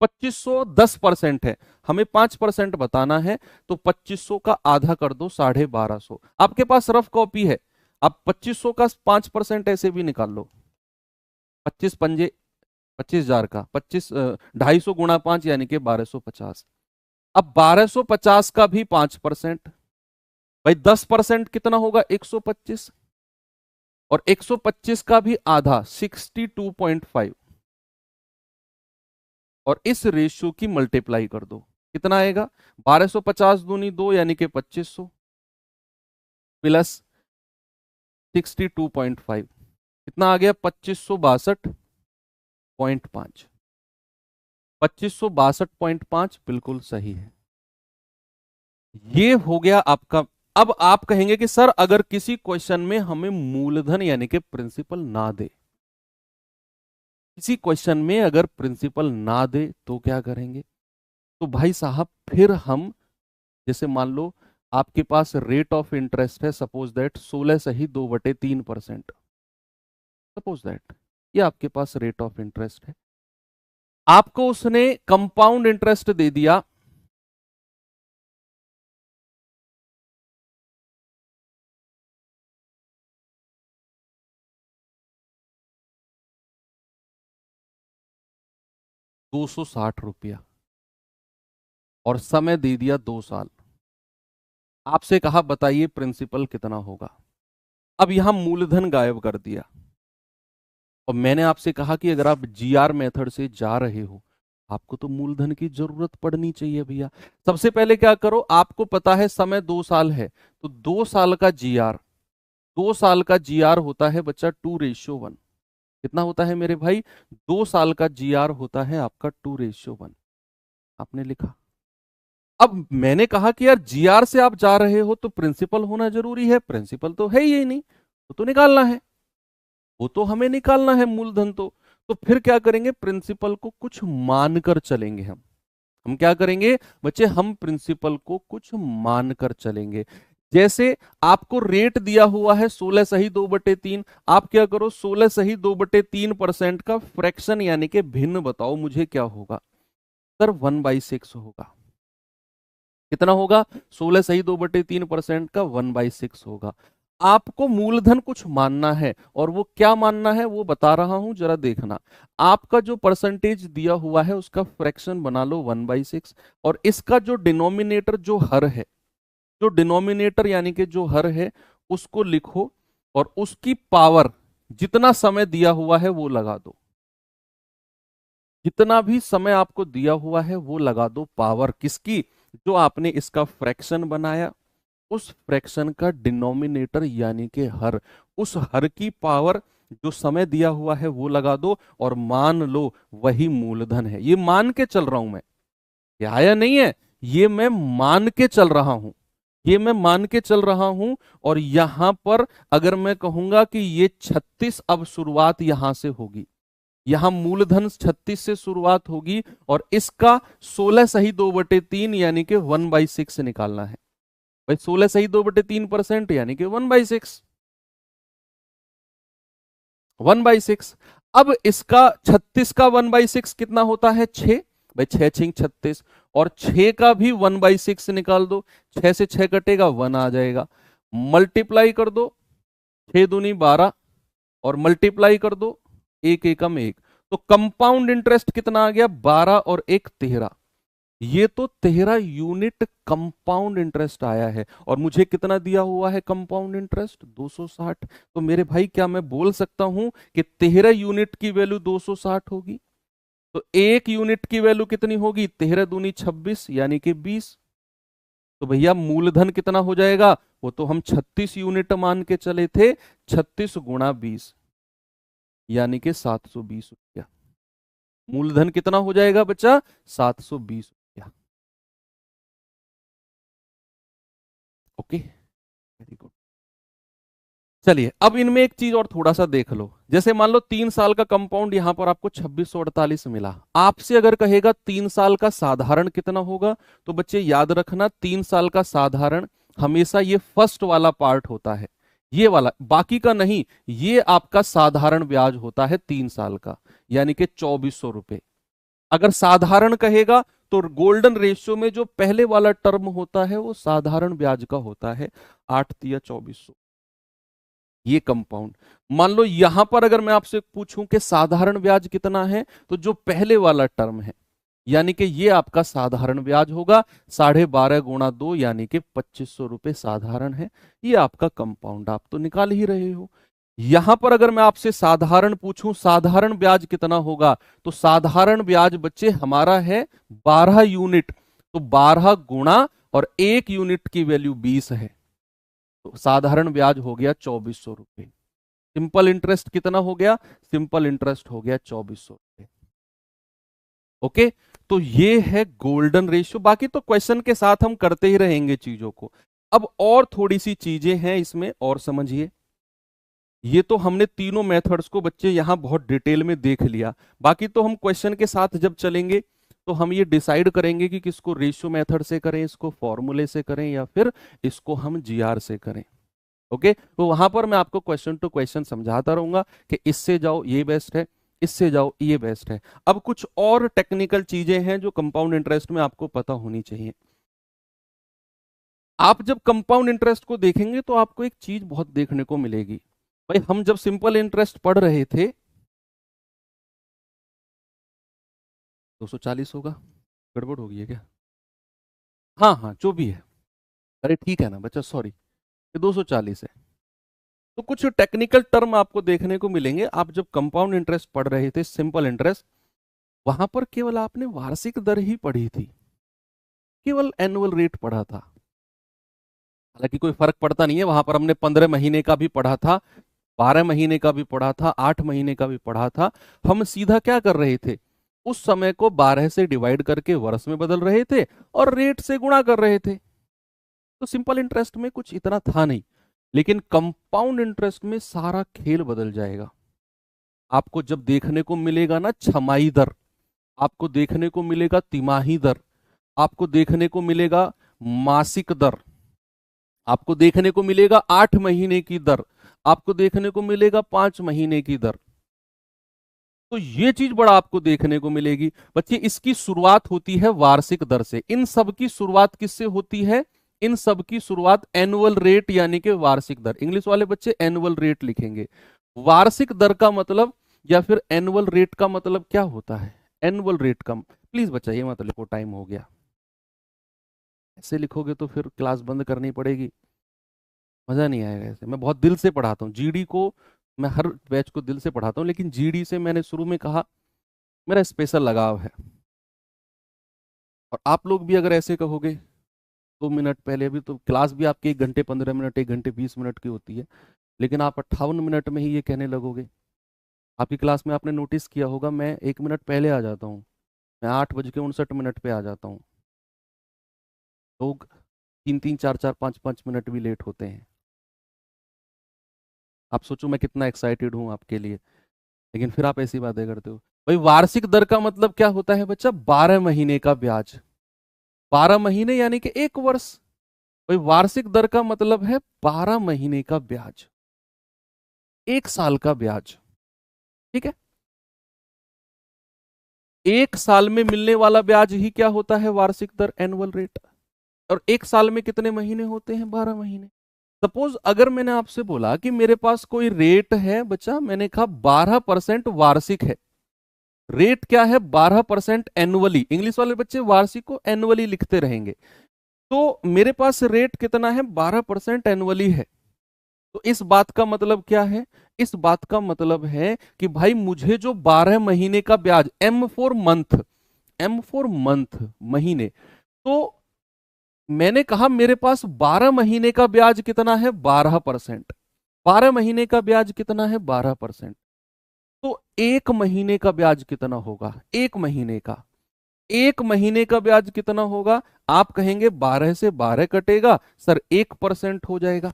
2500 10% है, हमें 5% बताना है, तो 2500 का आधा कर दो 1250। आपके पास रफ कॉपी है, आप 2500 का 5% ऐसे भी निकाल लो। 25 पंजे 25,000 का 250 गुणा 5 यानी कि 1250। अब 1250 का भी 5%, भाई 10% कितना होगा? 125, और 125 का भी आधा 62.5, और इस रेशियो की मल्टीप्लाई कर दो, कितना आएगा? 1250 दूनी 2 यानी कि 2500 प्लस 62.5, कितना आ गया? 2562.5। 2562.5 बिल्कुल सही है, ये हो गया आपका। अब आप कहेंगे कि सर अगर किसी क्वेश्चन में हमें मूलधन यानी कि प्रिंसिपल ना दे, किसी क्वेश्चन में अगर प्रिंसिपल ना दे तो क्या करेंगे? तो भाई साहब फिर हम, जैसे मान लो आपके पास रेट ऑफ इंटरेस्ट है सपोज दैट 16 सही 2/3%, सपोज दैट ये आपके पास रेट ऑफ इंटरेस्ट है, आपको उसने कंपाउंड इंटरेस्ट दे दिया 260 रुपया, और समय दे दिया 2 साल। आपसे कहा बताइए प्रिंसिपल कितना होगा। अब यहां मूलधन गायब कर दिया, और मैंने आपसे कहा कि अगर आप जीआर मेथड से जा रहे हो आपको तो मूलधन की जरूरत पड़नी चाहिए भैया। सबसे पहले क्या करो, आपको पता है समय 2 साल है, तो 2 साल का जीआर, 2 साल का जीआर होता है बच्चा 2:1। कितना होता है मेरे भाई? 2 साल का जीआर होता है आपका 2:1। आपने लिखा। अब मैंने कहा कि यार जीआर से आप जा रहे हो तो प्रिंसिपल होना जरूरी है, प्रिंसिपल तो है ही नहीं, तो निकालना है, वो तो हमें निकालना है मूलधन। तो फिर क्या करेंगे? प्रिंसिपल को कुछ मानकर चलेंगे हम क्या करेंगे बच्चे? हम प्रिंसिपल को कुछ मानकर चलेंगे। जैसे आपको रेट दिया हुआ है 16 सही 2/3, आप क्या करो 16 सही 2/3% का फ्रैक्शन यानी कि भिन्न बताओ मुझे क्या होगा? सर 1/6 होगा। कितना होगा? 16 सही 2/3% का 1/6 होगा। आपको मूलधन कुछ मानना है, और वो क्या मानना है वो बता रहा हूं, जरा देखना। आपका जो परसेंटेज दिया हुआ है उसका फ्रैक्शन बना लो 1/6, और इसका जो डिनोमिनेटर जो हर है, जो डिनोमिनेटर यानी कि जो हर है उसको लिखो, और उसकी पावर जितना समय दिया हुआ है वो लगा दो। जितना भी समय आपको दिया हुआ है वो लगा दो, पावर किसकी? जो आपने इसका फ्रैक्शन बनाया उस फ्रैक्शन का डिनोमिनेटर यानी कि हर, उस हर की पावर जो समय दिया हुआ है वो लगा दो, और मान लो वही मूलधन है। ये मान के चल रहा हूं मैं, ये आया नहीं है, ये मैं मान के चल रहा हूं, ये मैं मान के चल रहा हूं। और यहां पर अगर मैं कहूंगा कि ये 36, अब शुरुआत यहां से होगी, यहां मूलधन 36 से शुरुआत होगी, और इसका 16 सही 2/3 यानी कि 1/6 निकालना है। भाई 16 सही 2/3% यानी कि 1/6, 1/6। अब इसका 36 का 1/6 कितना होता है? 6। भाई 6×6 = 36, और 6 का भी 1/6 निकाल दो, 6 से 6 कटेगा 1 आ जाएगा। मल्टीप्लाई कर दो, 6×2 = 12, और मल्टीप्लाई कर दो 1 एकम 1, तो कंपाउंड इंटरेस्ट कितना आ गया? 12 और 1 13। ये तो तेरा यूनिट कंपाउंड इंटरेस्ट आया है, और मुझे कितना दिया हुआ है कंपाउंड इंटरेस्ट 260। तो मेरे भाई क्या मैं बोल सकता हूं कि तेरह यूनिट की वैल्यू 260 होगी? तो एक यूनिट की वैल्यू कितनी होगी? तेरह दूनी 26 यानी कि 20। तो भैया मूलधन कितना हो जाएगा? वो तो हम 36 यूनिट मान के चले थे, 36 गुणा 20 यानी कि 720 रुपया। मूलधन कितना हो जाएगा बच्चा? 720 रुपया। Okay, very good. चलिए अब इनमें एक चीज और थोड़ा सा देख लो। जैसे मान लो 3 साल का कंपाउंड यहां पर आपको 2648 मिला। आपसे अगर कहेगा 3 साल का साधारण कितना होगा, तो बच्चे याद रखना 3 साल का साधारण हमेशा ये फर्स्ट वाला पार्ट होता है, ये वाला, बाकी का नहीं। ये आपका साधारण ब्याज होता है 3 साल का, यानी कि 2400 रुपए। अगर साधारण कहेगा तो गोल्डन रेशियो में जो पहले वाला टर्म होता है वो साधारण ब्याज का होता है, 8 तिया 2400। ये कंपाउंड। मान लो यहां पर अगर मैं आपसे पूछूं कि साधारण ब्याज कितना है, तो जो पहले वाला टर्म है, यानी कि ये आपका साधारण ब्याज होगा, 12.5 गुणा 2 यानी कि 2500 रुपए साधारण है। ये आपका कंपाउंड आप तो निकाल ही रहे हो। यहां पर अगर मैं आपसे साधारण पूछूं साधारण ब्याज कितना होगा, तो साधारण ब्याज बच्चे हमारा है 12 यूनिट। तो 12 गुणा, और एक यूनिट की वैल्यू 20 है, तो साधारण ब्याज हो गया 2400 रुपए। सिंपल इंटरेस्ट कितना हो गया? सिंपल इंटरेस्ट हो गया 2400 रुपए। ओके, तो ये है गोल्डन रेशियो। बाकी तो क्वेश्चन के साथ हम करते ही रहेंगे चीजों को। अब और थोड़ी सी चीजें हैं इसमें, और समझिए। ये तो हमने तीनों मेथड्स को बच्चे यहां बहुत डिटेल में देख लिया। बाकी तो हम क्वेश्चन के साथ जब चलेंगे तो हम ये डिसाइड करेंगे कि किसको रेशियो मेथड से करें, इसको फॉर्मूले से करें, या फिर इसको हम जीआर से करें। ओके, तो वहां पर मैं आपको क्वेश्चन टू क्वेश्चन समझाता रहूंगा कि इससे जाओ ये बेस्ट है, इससे जाओ ये बेस्ट है। अब कुछ और टेक्निकल चीजें हैं जो कंपाउंड इंटरेस्ट में आपको पता होनी चाहिए। आप जब कंपाउंड इंटरेस्ट को देखेंगे तो आपको एक चीज बहुत देखने को मिलेगी। भाई हम जब सिंपल इंटरेस्ट पढ़ रहे थे, 240 होगा, गड़बड़ होगी है क्या? हाँ हाँ, जो भी है। अरे ठीक है ना बच्चा, सॉरी, ये 240 है। तो कुछ टेक्निकल टर्म आपको देखने को मिलेंगे। आप जब कंपाउंड इंटरेस्ट पढ़ रहे थे, सिंपल इंटरेस्ट, वहां पर केवल आपने वार्षिक दर ही पढ़ी थी, केवल एनुअल रेट पढ़ा था। हालांकि कोई फर्क पड़ता नहीं है, वहां पर हमने 15 महीने का भी पढ़ा था, 12 महीने का भी पढ़ा था, 8 महीने का भी पढ़ा था। हम सीधा क्या कर रहे थे, उस समय को 12 से डिवाइड करके वर्ष में बदल रहे थे और रेट से गुणा कर रहे थे। तो सिंपल इंटरेस्ट में कुछ इतना था नहीं। लेकिन कंपाउंड इंटरेस्ट में सारा खेल बदल जाएगा। आपको जब देखने को मिलेगा ना छमाही दर, आपको देखने को मिलेगा तिमाही दर, आपको देखने को मिलेगा मासिक दर, आपको देखने को मिलेगा 8 महीने की दर, आपको देखने को मिलेगा 5 महीने की दर। तो ये चीज बड़ा आपको देखने को मिलेगी बच्चे। इसकी शुरुआत होती है वार्षिक दर से। इन सब की शुरुआत किससे होती है? इन सब की शुरुआत एनुअल रेट यानी कि वार्षिक दर। इंग्लिश वाले बच्चे एनुअल रेट लिखेंगे। वार्षिक दर का मतलब या फिर एनुअल रेट का मतलब क्या होता है? एनुअल रेट का, प्लीज बच्चा ये मत लिखो, टाइम हो गया। ऐसे लिखोगे तो फिर क्लास बंद करनी पड़ेगी, मजा नहीं आएगा। ऐसे मैं बहुत दिल से पढ़ाता हूँ जीडी को, मैं हर बैच को दिल से पढ़ाता हूँ, लेकिन जीडी से मैंने शुरू में कहा मेरा स्पेशल लगाव है। और आप लोग भी अगर ऐसे कहोगे 2 मिनट पहले, अभी तो क्लास भी आपकी 1 घंटे 15 मिनट 1 घंटे 20 मिनट की होती है, लेकिन आप 58 मिनट में ही ये कहने लगोगे। आपकी क्लास में आपने नोटिस किया होगा मैं 1 मिनट पहले आ जाता हूँ, मैं 8 बज के 59 मिनट पे आ जाता हूँ। लोग 3 3 4 4 5 5 मिनट भी लेट होते हैं। आप सोचो मैं कितना एक्साइटेड हूँ आपके लिए, लेकिन फिर आप ऐसी बातें करते हो। भाई वार्षिक दर का मतलब क्या होता है बच्चा? 12 महीने का ब्याज। 12 महीने यानी कि 1 वर्ष। भाई वार्षिक दर का मतलब है 12 महीने का ब्याज, 1 साल का ब्याज। ठीक है, 1 साल में मिलने वाला ब्याज ही क्या होता है? वार्षिक दर, एनुअल रेट। और 1 साल में कितने महीने होते हैं? 12 महीने। सपोज अगर मैंने आपसे बोला कि मेरे पास कोई रेट है बच्चा, मैंने कहा 12% वार्षिक है, रेट क्या है? 12% एनुअली। इंग्लिश वाले बच्चे वार्षिक को एनुअली लिखते रहेंगे। तो मेरे पास रेट कितना है? 12% एनुअली है। तो इस बात का मतलब क्या है? इस बात का मतलब है कि भाई मुझे जो 12 महीने का ब्याज, M for month, M for month, महीने, तो मैंने कहा मेरे पास 12 महीने का ब्याज कितना है? 12%। 12 महीने का ब्याज कितना है? 12%। तो एक महीने का ब्याज कितना होगा? एक महीने का, एक महीने का ब्याज कितना होगा? आप कहेंगे 12 से 12 कटेगा सर, 1% हो जाएगा।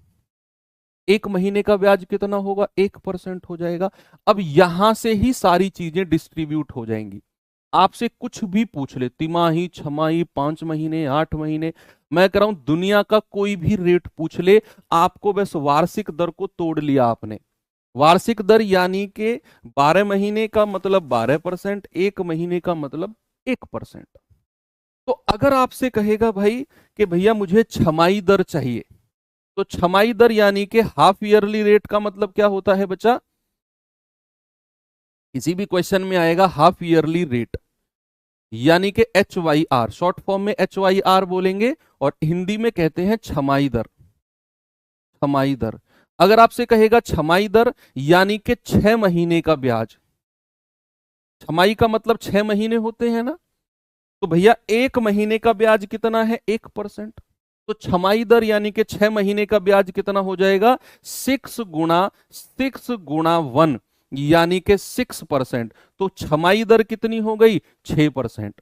एक महीने का ब्याज कितना होगा? 1% हो जाएगा। अब यहां से ही सारी चीजें डिस्ट्रीब्यूट हो जाएंगी। आपसे कुछ भी पूछ ले, तिमाही, छमाही, 5 महीने, 8 महीने, मैं कह रहा हूं दुनिया का कोई भी रेट पूछ ले, आपको बस वार्षिक दर को तोड़ लिया आपने। वार्षिक दर यानी कि 12 महीने का मतलब 12%, एक महीने का मतलब 1%। तो अगर आपसे कहेगा भाई कि भैया मुझे छमाही दर चाहिए, तो छमाही दर यानी कि हाफ ईयरली रेट का मतलब क्या होता है बच्चा? किसी भी क्वेश्चन में आएगा हाफ ईयरली रेट, यानी कि HYR, शॉर्ट फॉर्म में HYR बोलेंगे और हिंदी में कहते हैं छमाही दर। छमाही दर। अगर आपसे कहेगा छमाही दर यानी कि 6 महीने का ब्याज, छमाही का मतलब 6 महीने होते हैं ना, तो भैया एक महीने का ब्याज कितना है? 1%। तो छमाही दर यानी कि 6 महीने का ब्याज कितना हो जाएगा? 6 गुणा 1 यानी कि 6%। तो छमाही दर कितनी हो गई? 6%।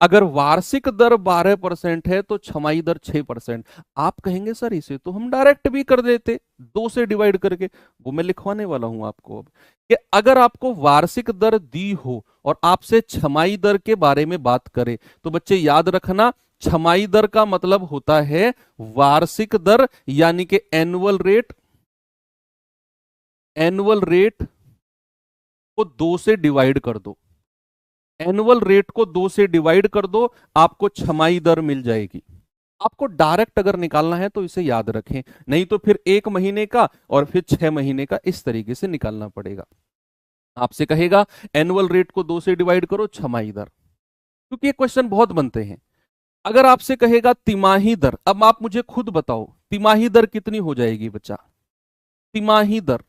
अगर वार्षिक दर 12% है तो छमाही दर 6%। आप कहेंगे सर इसे तो हम डायरेक्ट भी कर देते, 2 से डिवाइड करके। वो मैं लिखवाने वाला हूं आपको अब, कि अगर आपको वार्षिक दर दी हो और आपसे छमाही दर के बारे में बात करे, तो बच्चे याद रखना, छमाही दर का मतलब होता है वार्षिक दर, यानी कि एनुअल रेट। एनुअल रेट को 2 से डिवाइड कर दो, एनुअल रेट को 2 से डिवाइड कर दो, आपको छमाही दर मिल जाएगी। आपको डायरेक्ट अगर निकालना है तो इसे याद रखें, नहीं तो फिर एक महीने का और फिर 6 महीने का, इस तरीके से निकालना पड़ेगा। आपसे कहेगा एनुअल रेट को 2 से डिवाइड करो, छमाही दर, क्योंकि ये क्वेश्चन बहुत बनते हैं। अगर आपसे कहेगा तिमाही दर, अब आप मुझे खुद बताओ तिमाही दर कितनी हो जाएगी बच्चा? तिमाही दर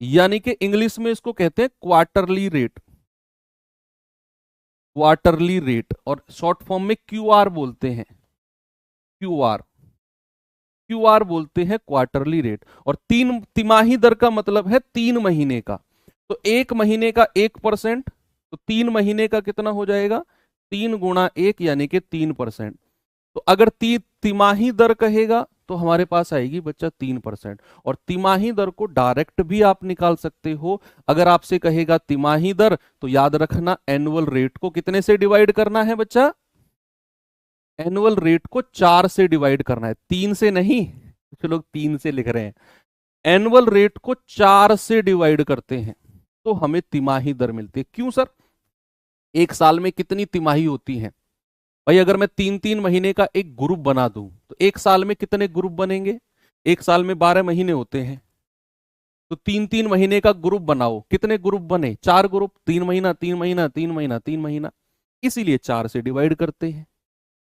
यानी कि इंग्लिश में इसको कहते हैं क्वार्टरली रेट, क्वार्टरली रेट, और शॉर्ट फॉर्म में क्यूआर बोलते हैं, क्यूआर, क्यूआर बोलते हैं क्वार्टरली रेट। और तीन तिमाही दर का मतलब है 3 महीने का, तो एक महीने का 1%, तो 3 महीने का कितना हो जाएगा? 3 गुणा 1 यानी कि 3%। तो अगर तिमाही दर कहेगा तो हमारे पास आएगी बच्चा 3%। और तिमाही दर को डायरेक्ट भी आप निकाल सकते हो। अगर आपसे कहेगा तिमाही दर, तो याद रखना एनुअल रेट को कितने से डिवाइड करना है बच्चा? एनुअल रेट को 4 से डिवाइड करना है, 3 से नहीं। कुछ लोग 3 से लिख रहे हैं। एनुअल रेट को 4 से डिवाइड करते हैं तो हमें तिमाही दर मिलती है। क्यों सर? एक साल में कितनी तिमाही होती है भाई? अगर मैं 3-3 महीने का एक ग्रुप बना दूं तो एक साल में कितने ग्रुप बनेंगे? एक साल में 12 महीने होते हैं, तो 3-3 महीने का ग्रुप बनाओ, कितने ग्रुप बने? 4 ग्रुप, 3 महीना 3 महीना 3 महीना 3 महीना, इसीलिए 4 से डिवाइड करते हैं।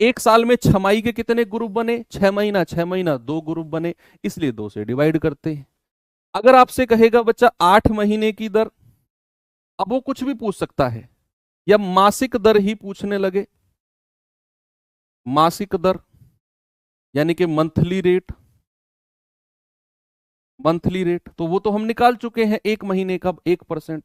एक साल में छमाही के कितने ग्रुप बने? 6 महीना 6 महीना 2 ग्रुप बने, इसलिए 2 से डिवाइड करते हैं। अगर आपसे कहेगा बच्चा 8 महीने की दर, अब वो कुछ भी पूछ सकता है, या मासिक दर ही पूछने लगे, मासिक दर यानी कि मंथली रेट, मंथली रेट, तो वो तो हम निकाल चुके हैं, एक महीने का 1%,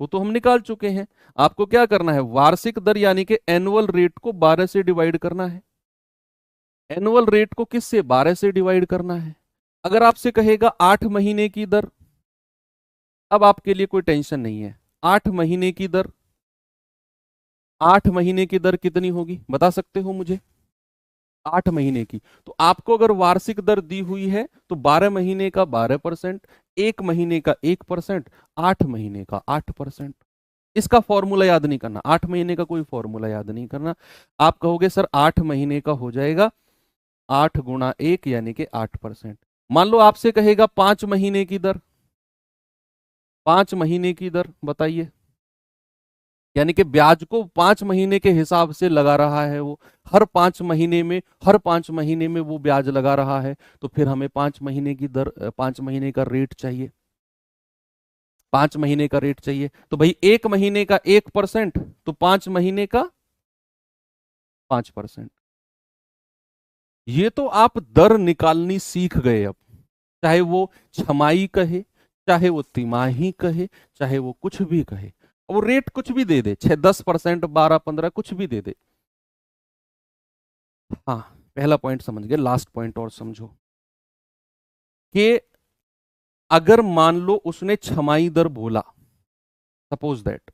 वो तो हम निकाल चुके हैं। आपको क्या करना है? वार्षिक दर यानी कि एनुअल रेट को 12 से डिवाइड करना है। एनुअल रेट को किस से? 12 से डिवाइड करना है। अगर आपसे कहेगा 8 महीने की दर, अब आपके लिए कोई टेंशन नहीं है। 8 महीने की दर, 8 महीने की दर कितनी होगी बता सकते हो मुझे? 8 महीने की, तो आपको अगर वार्षिक दर दी हुई है तो 12 महीने का 12%, एक महीने का 1%, 8 महीने का 8%। इसका फॉर्मूला याद नहीं करना, 8 महीने का कोई फॉर्मूला याद नहीं करना। आप कहोगे सर 8 महीने का हो जाएगा 8 गुणा 1 यानी कि 8%। मान लो आपसे कहेगा 5 महीने की दर, 5 महीने की दर बताइए। यानी कि ब्याज को 5 महीने के हिसाब से लगा रहा है वो, हर 5 महीने में वो ब्याज लगा रहा है। तो फिर हमें 5 महीने की दर, 5 महीने का रेट चाहिए, 5 महीने का रेट चाहिए। तो भाई 1 महीने का 1%, तो 5 महीने का 5%। ये तो आप दर निकालनी सीख गए अब, चाहे वो छमाही कहे, चाहे वो तिमाही कहे, चाहे वो कुछ भी कहे, वो रेट कुछ भी दे दे, 6-10%, 12-15 कुछ भी दे दे। हाँ, पहला पॉइंट समझ गए, लास्ट पॉइंट और समझो कि अगर मान लो उसने छमाही दर बोला, सपोज दैट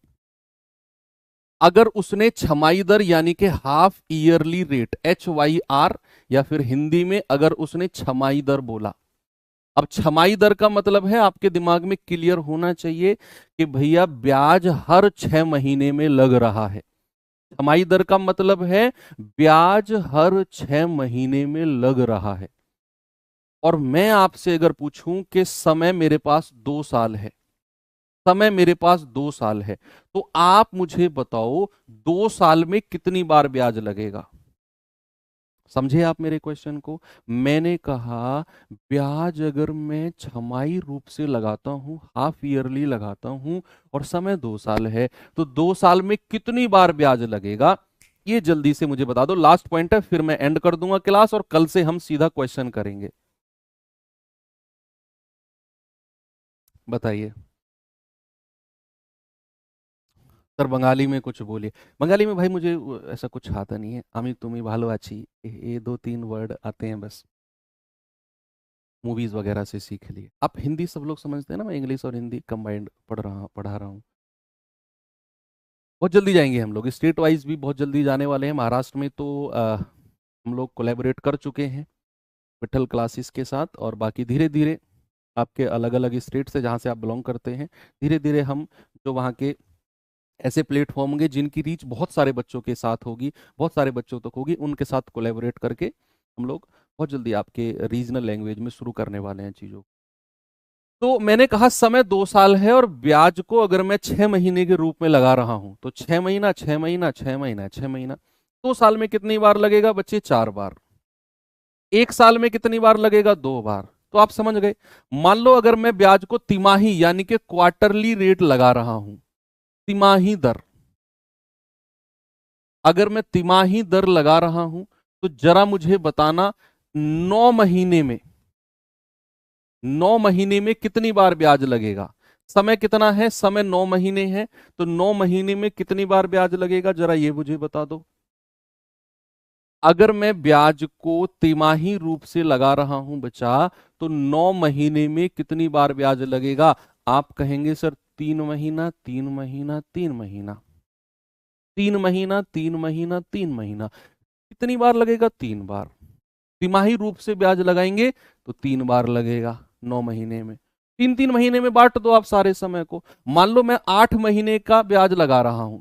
अगर उसने छमाही दर यानी कि हाफ ईयरली रेट, HYR, या फिर हिंदी में अगर उसने छमाही दर बोला। अब छमाही दर का मतलब है, आपके दिमाग में क्लियर होना चाहिए कि भैया ब्याज हर 6 महीने में लग रहा है। छमाही दर का मतलब है ब्याज हर 6 महीने में लग रहा है। और मैं आपसे अगर पूछूं कि समय मेरे पास 2 साल है, समय मेरे पास 2 साल है, तो आप मुझे बताओ 2 साल में कितनी बार ब्याज लगेगा? समझे आप मेरे क्वेश्चन को? मैंने कहा ब्याज अगर मैं छमाही रूप से लगाता हूं, हाफ ईयरली लगाता हूं, और समय 2 साल है, तो 2 साल में कितनी बार ब्याज लगेगा? ये जल्दी से मुझे बता दो। लास्ट पॉइंट है, फिर मैं एंड कर दूंगा क्लास, और कल से हम सीधा क्वेश्चन करेंगे। बताइए सर, बंगाली में कुछ बोलिए। बंगाली में भाई मुझे ऐसा कुछ आता नहीं है। आमी तुम्ही भालो अच्छी, ये 2-3 वर्ड आते हैं बस, मूवीज वगैरह से सीख लिए। आप हिंदी सब लोग समझते हैं ना, मैं इंग्लिश और हिंदी कंबाइंड पढ़ा रहा हूँ। बहुत जल्दी जाएंगे हम लोग, स्टेट वाइज भी बहुत जल्दी जाने वाले हैं। महाराष्ट्र में तो हम लोग कोलैबोरेट कर चुके हैं विठल क्लासेस के साथ, और बाकी धीरे धीरे आपके अलग अलग स्टेट से जहाँ से आप बिलोंग करते हैं, धीरे धीरे हम जो वहाँ के ऐसे प्लेटफॉर्म होंगे जिनकी रीच बहुत सारे बच्चों के साथ होगी, बहुत सारे बच्चों तक होगी, उनके साथ कोलैबोरेट करके हम लोग बहुत जल्दी आपके रीजनल लैंग्वेज में शुरू करने वाले हैं चीज़ों को। तो मैंने कहा समय 2 साल है, और ब्याज को अगर मैं 6 महीने के रूप में लगा रहा हूं, तो 6 महीना, 6 महीना, 6 महीना, 6 महीना, 2 साल में कितनी बार लगेगा बच्चे? 4 बार। 1 साल में कितनी बार लगेगा? 2 बार। तो आप समझ गए। मान लो अगर मैं ब्याज को तिमाही यानी कि क्वार्टरली रेट लगा रहा हूं, तिमाही दर, अगर मैं तिमाही दर लगा रहा हूं, तो जरा मुझे बताना 9 महीने में, 9 महीने में कितनी बार ब्याज लगेगा? समय कितना है? समय 9 महीने है, तो 9 महीने में कितनी बार ब्याज लगेगा, जरा ये मुझे बता दो। अगर मैं ब्याज को तिमाही रूप से लगा रहा हूं बच्चा, तो 9 महीने में कितनी बार ब्याज लगेगा? आप कहेंगे सर 3 महीना, 3 महीना, 3 महीना, 3 महीना, 3 महीना, 3 महीना। कितनी बार लगेगा? 3 बार। तिमाही रूप से ब्याज लगाएंगे तो 3 बार लगेगा 9 महीने में। 3-3 महीने में बांट दो आप सारे समय को। मान लो मैं 8 महीने का ब्याज लगा रहा हूं,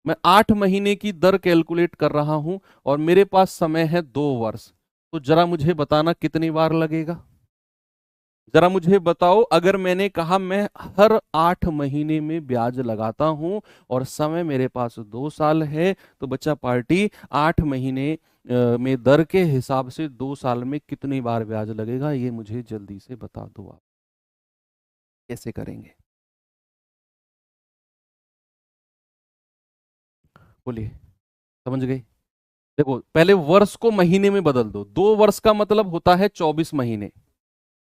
मैं 8 महीने की दर कैलकुलेट कर रहा हूं, और मेरे पास समय है 2 वर्ष, तो जरा मुझे बताना कितनी बार लगेगा? जरा मुझे बताओ, अगर मैंने कहा मैं हर 8 महीने में ब्याज लगाता हूं, और समय मेरे पास 2 साल है, तो बच्चा पार्टी 8 महीने में दर के हिसाब से 2 साल में कितनी बार ब्याज लगेगा? ये मुझे जल्दी से बता दो। आप कैसे करेंगे? बोलिए। समझ गए? देखो, पहले वर्ष को महीने में बदल दो। 2 वर्ष का मतलब होता है 24 महीने।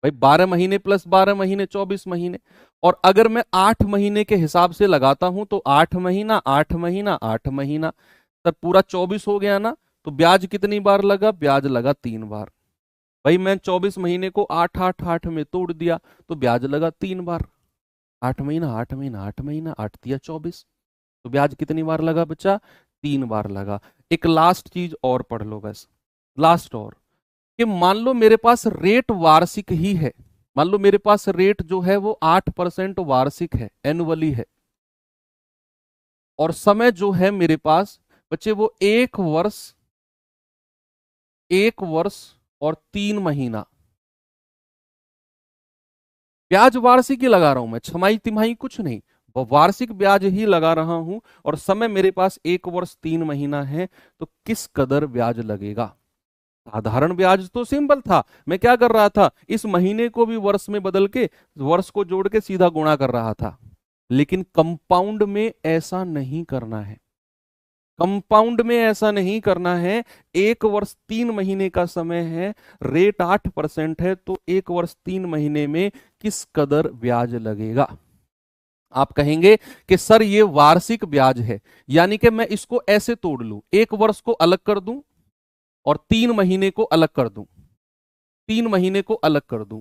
भाई 12 महीने प्लस 12 महीने, 24 महीने। और अगर मैं 8 महीने के हिसाब से लगाता हूं, तो 8 महीना, 8 महीना, 8 महीना, तब पूरा 24 हो गया ना। तो ब्याज कितनी बार लगा? ब्याज लगा 3 बार। भाई मैं 24 महीने को 8-8-8 में तोड़ दिया, तो ब्याज लगा 3 बार। 8 महीना, 8 महीना, 8 महीना, 8 तिया 24, तो ब्याज कितनी बार लगा बच्चा? 3 बार लगा। एक लास्ट चीज और पढ़ लो बस, लास्ट और, कि मान लो मेरे पास रेट वार्षिक ही है, मान लो मेरे पास रेट जो है वो 8% वार्षिक है, एनुअली है, और समय जो है मेरे पास बच्चे वो 1 वर्ष, 1 वर्ष और 3 महीना। ब्याज वार्षिक ही लगा रहा हूं मैं, छमाही तिमाही कुछ नहीं, और वार्षिक ब्याज ही लगा रहा हूं और समय मेरे पास 1 वर्ष 3 महीना है, तो किस कदर ब्याज लगेगा। साधारण ब्याज तो सिंपल था, मैं क्या कर रहा था, इस महीने को भी वर्ष में बदल के वर्ष को जोड़ के सीधा गुणा कर रहा था। लेकिन कंपाउंड में ऐसा नहीं करना है, कंपाउंड में ऐसा नहीं करना है। 1 वर्ष 3 महीने का समय है, रेट 8% है, तो 1 वर्ष 3 महीने में किस कदर ब्याज लगेगा। आप कहेंगे कि सर ये वार्षिक ब्याज है, यानी कि मैं इसको ऐसे तोड़ लूं, 1 वर्ष को अलग कर दूं और 3 महीने को अलग कर दूं, 3 महीने को अलग कर दूं,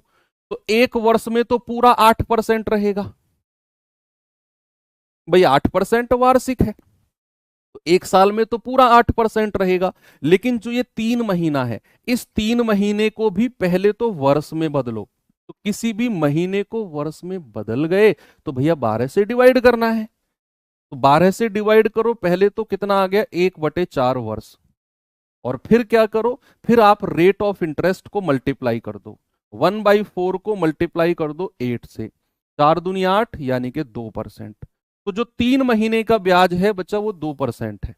तो 1 वर्ष में तो पूरा 8% रहेगा। भाई 8% वार्षिक है, तो 1 साल में तो पूरा 8% रहेगा। लेकिन जो ये 3 महीना है, इस 3 महीने को भी पहले तो वर्ष में बदलो। तो किसी भी महीने को वर्ष में बदल गए तो भैया 12 से डिवाइड करना है। तो 12 से डिवाइड करो, पहले तो कितना आ गया, 1/4 वर्ष। और फिर क्या करो, फिर आप रेट ऑफ इंटरेस्ट को मल्टीप्लाई कर दो, 1/4 को मल्टीप्लाई कर दो 8 से, 4 दूनी 8 यानी कि 2%। तो जो 3 महीने का ब्याज है बच्चा वो 2% है।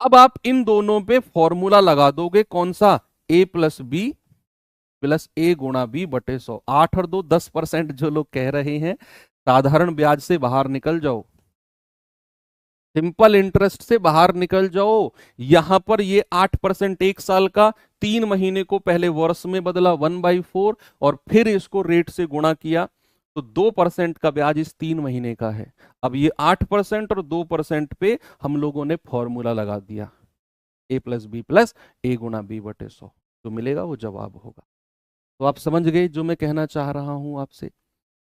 अब आप इन दोनों पे फॉर्मूला लगा दोगे, कौन सा, a प्लस बी प्लस ए गुणा बी बटे 100। 8 और 2 10%। जो लोग कह रहे हैं साधारण ब्याज से बाहर निकल जाओ, सिंपल इंटरेस्ट से बाहर निकल जाओ, यहां पर ये 8% 1 साल का, 3 महीने को पहले वर्ष में बदला 1/4 और फिर इसको रेट से गुणा किया, तो 2% का ब्याज इस 3 महीने का है। अब ये 8% और 2% पे हम लोगों ने फॉर्मूला लगा दिया, a प्लस बी प्लस ए गुणा बी बटे 100, जो मिलेगा वो जवाब होगा। तो आप समझ गए जो मैं कहना चाह रहा हूं आपसे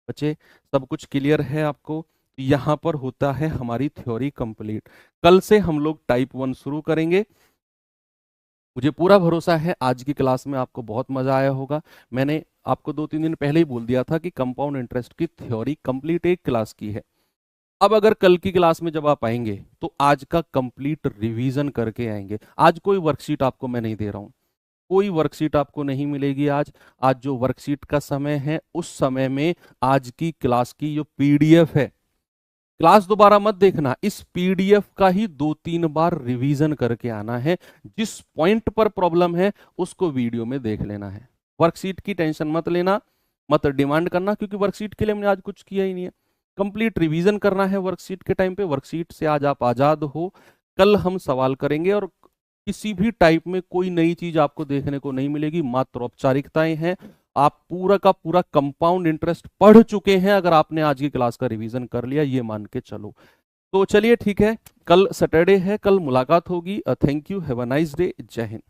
बच्चे, सब कुछ क्लियर है आपको। यहां पर होता है हमारी थ्योरी कंप्लीट। कल से हम लोग टाइप 1 शुरू करेंगे। मुझे पूरा भरोसा है आज की क्लास में आपको बहुत मजा आया होगा। मैंने आपको 2-3 दिन पहले ही बोल दिया था कि कंपाउंड इंटरेस्ट की थ्योरी कंप्लीट एक क्लास की है। अब अगर कल की क्लास में जब आप आएंगे तो आज का कंप्लीट रिवीजन करके आएंगे। आज कोई वर्कशीट आपको मैं नहीं दे रहा हूं, कोई वर्कशीट आपको नहीं मिलेगी आज। आज जो वर्कशीट का समय है उस समय में आज की क्लास की जो पीडीएफ है, क्लास दोबारा मत देखना, इस पीडीएफ का ही 2-3 बार रिवीजन करके आना है। जिस पॉइंट पर प्रॉब्लम है उसको वीडियो में देख लेना है। वर्कशीट की टेंशन मत लेना, मत डिमांड करना, क्योंकि वर्कशीट के लिए हमने आज कुछ किया ही नहीं है। कंप्लीट रिवीजन करना है वर्कशीट के टाइम पे। वर्कशीट से आज आप आजाद हो। कल हम सवाल करेंगे और किसी भी टाइप में कोई नई चीज आपको देखने को नहीं मिलेगी, मात्र औपचारिकताएं हैं। आप पूरा का पूरा कंपाउंड इंटरेस्ट पढ़ चुके हैं अगर आपने आज की क्लास का रिवीजन कर लिया, ये मान के चलो। तो चलिए ठीक है, कल सैटरडे है, कल मुलाकात होगी। Thank you, have a nice day, जय हिंद।